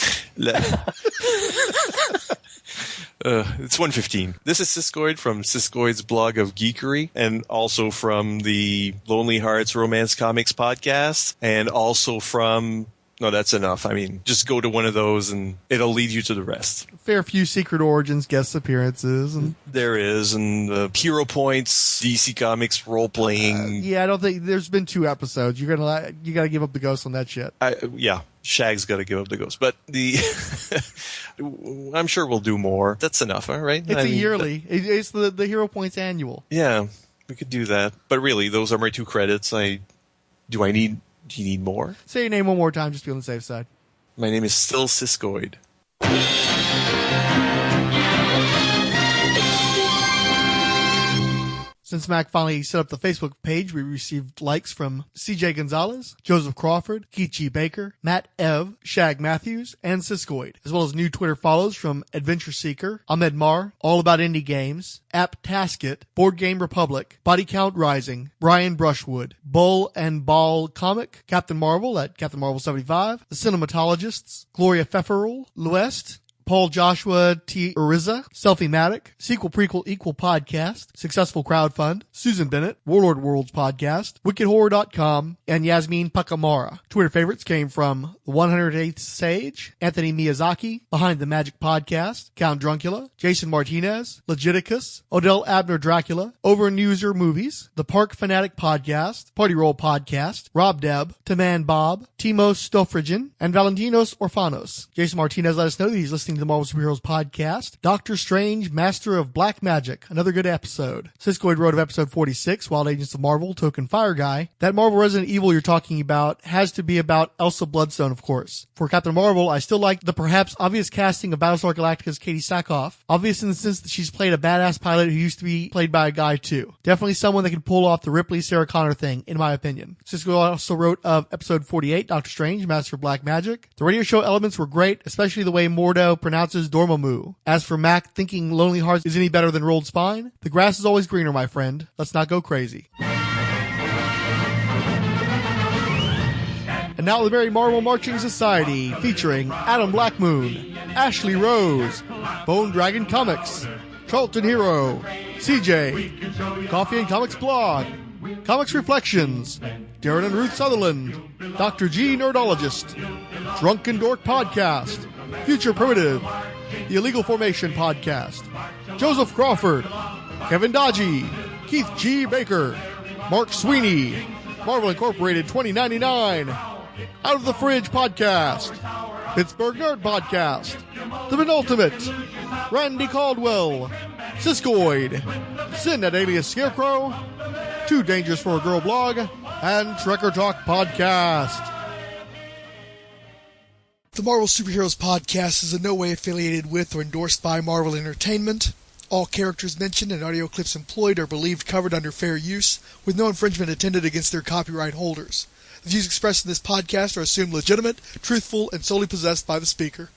It's 1:15. This is Siskoid from Siskoid's blog of geekery, and also from the Lonely Hearts Romance Comics podcast, and also from... No, that's enough. I mean, just go to one of those and it'll lead you to the rest. Fair few Secret Origins guest appearances. And there is, and Hero Points, DC Comics role-playing. Yeah, I don't think... There's been 2 episodes. You gotta give up the ghost on that shit. Yeah. Shag's got to give up the ghost, but I'm sure we'll do more. That's enough, all right? It's yearly. It's the Hero Points annual. Yeah, we could do that. But really, those are my 2 credits. Do you need more? Say your name one more time, just to be on the safe side. My name is still Siskoid. Since Mac finally set up the Facebook page, we received likes from CJ Gonzalez, Joseph Crawford, Keith G. Baker, Matt Ev, Shag Matthews, and Siskoid, as well as new Twitter follows from Adventure Seeker, Ahmed Mar, All About Indie Games, App Tasket, Board Game Republic, Body Count Rising, Brian Brushwood, Bull and Ball Comic, Captain Marvel at Captain Marvel 75, The Cinematologists, Gloria Pfefferl, Luest, Paul Joshua T. Ariza, Selfie-matic, Sequel Prequel Equal Podcast, Successful Crowdfund, Susan Bennett, Warlord Worlds Podcast, WickedHorror.com, and Yasmin Pakamara. Twitter favorites came from The 108th Sage, Anthony Miyazaki, Behind the Magic Podcast, Count Druncula, Jason Martinez, Legiticus, Odell Abner Dracula, Overuser Movies, The Park Fanatic Podcast, Party Roll Podcast, Rob Deb, Taman Bob, Timos Stofrigen, and Valentinos Orfanos. Jason Martinez let us know that he's listening to the Marvel Superheroes podcast. Doctor Strange, Master of Black Magic. Another good episode. Siskoid wrote of episode 46, Wild Agents of Marvel, Token Fire Guy. That Marvel Resident Evil you're talking about has to be about Elsa Bloodstone, of course. For Captain Marvel, I still like the perhaps obvious casting of Battlestar Galactica's Katie Sackhoff. Obvious in the sense that she's played a badass pilot who used to be played by a guy too. Definitely someone that can pull off the Ripley Sarah Connor thing, in my opinion. Siskoid also wrote of episode 48, Doctor Strange, Master of Black Magic. The radio show elements were great, especially the way Mordo pronounces Dormammu. As for Mac thinking Lonely Hearts is any better than Rolled Spine, the grass is always greener, my friend. Let's not go crazy. And now the Very Marvel Marching Society, featuring Adam Blackmoon, Ashley Rose, Bone Dragon Comics, Charlton Hero, CJ, Coffee and Comics Blog, Comics Reflections, Darren and Ruth Sutherland, Dr. G Nerdologist, Drunken Dork Podcast, Future Primitive, The Illegal Formation Podcast, Joseph Crawford, Kevin Dodgy, Keith G. Baker, Mark Sweeney, Marvel Incorporated 2099, Out of the Fridge Podcast, Pittsburgh Nerd Podcast, The Penultimate, Randy Caldwell, Siskoid, Sin at Alias Scarecrow, Too Dangerous for a Girl Blog, and Trekker Talk Podcast. The Marvel Superheroes Podcast is in no way affiliated with or endorsed by Marvel Entertainment. All characters mentioned and audio clips employed are believed covered under fair use, with no infringement intended against their copyright holders. The views expressed in this podcast are assumed legitimate, truthful, and solely possessed by the speaker.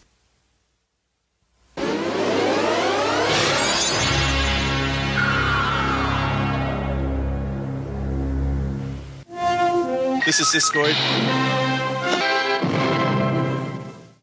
This is Siskoid.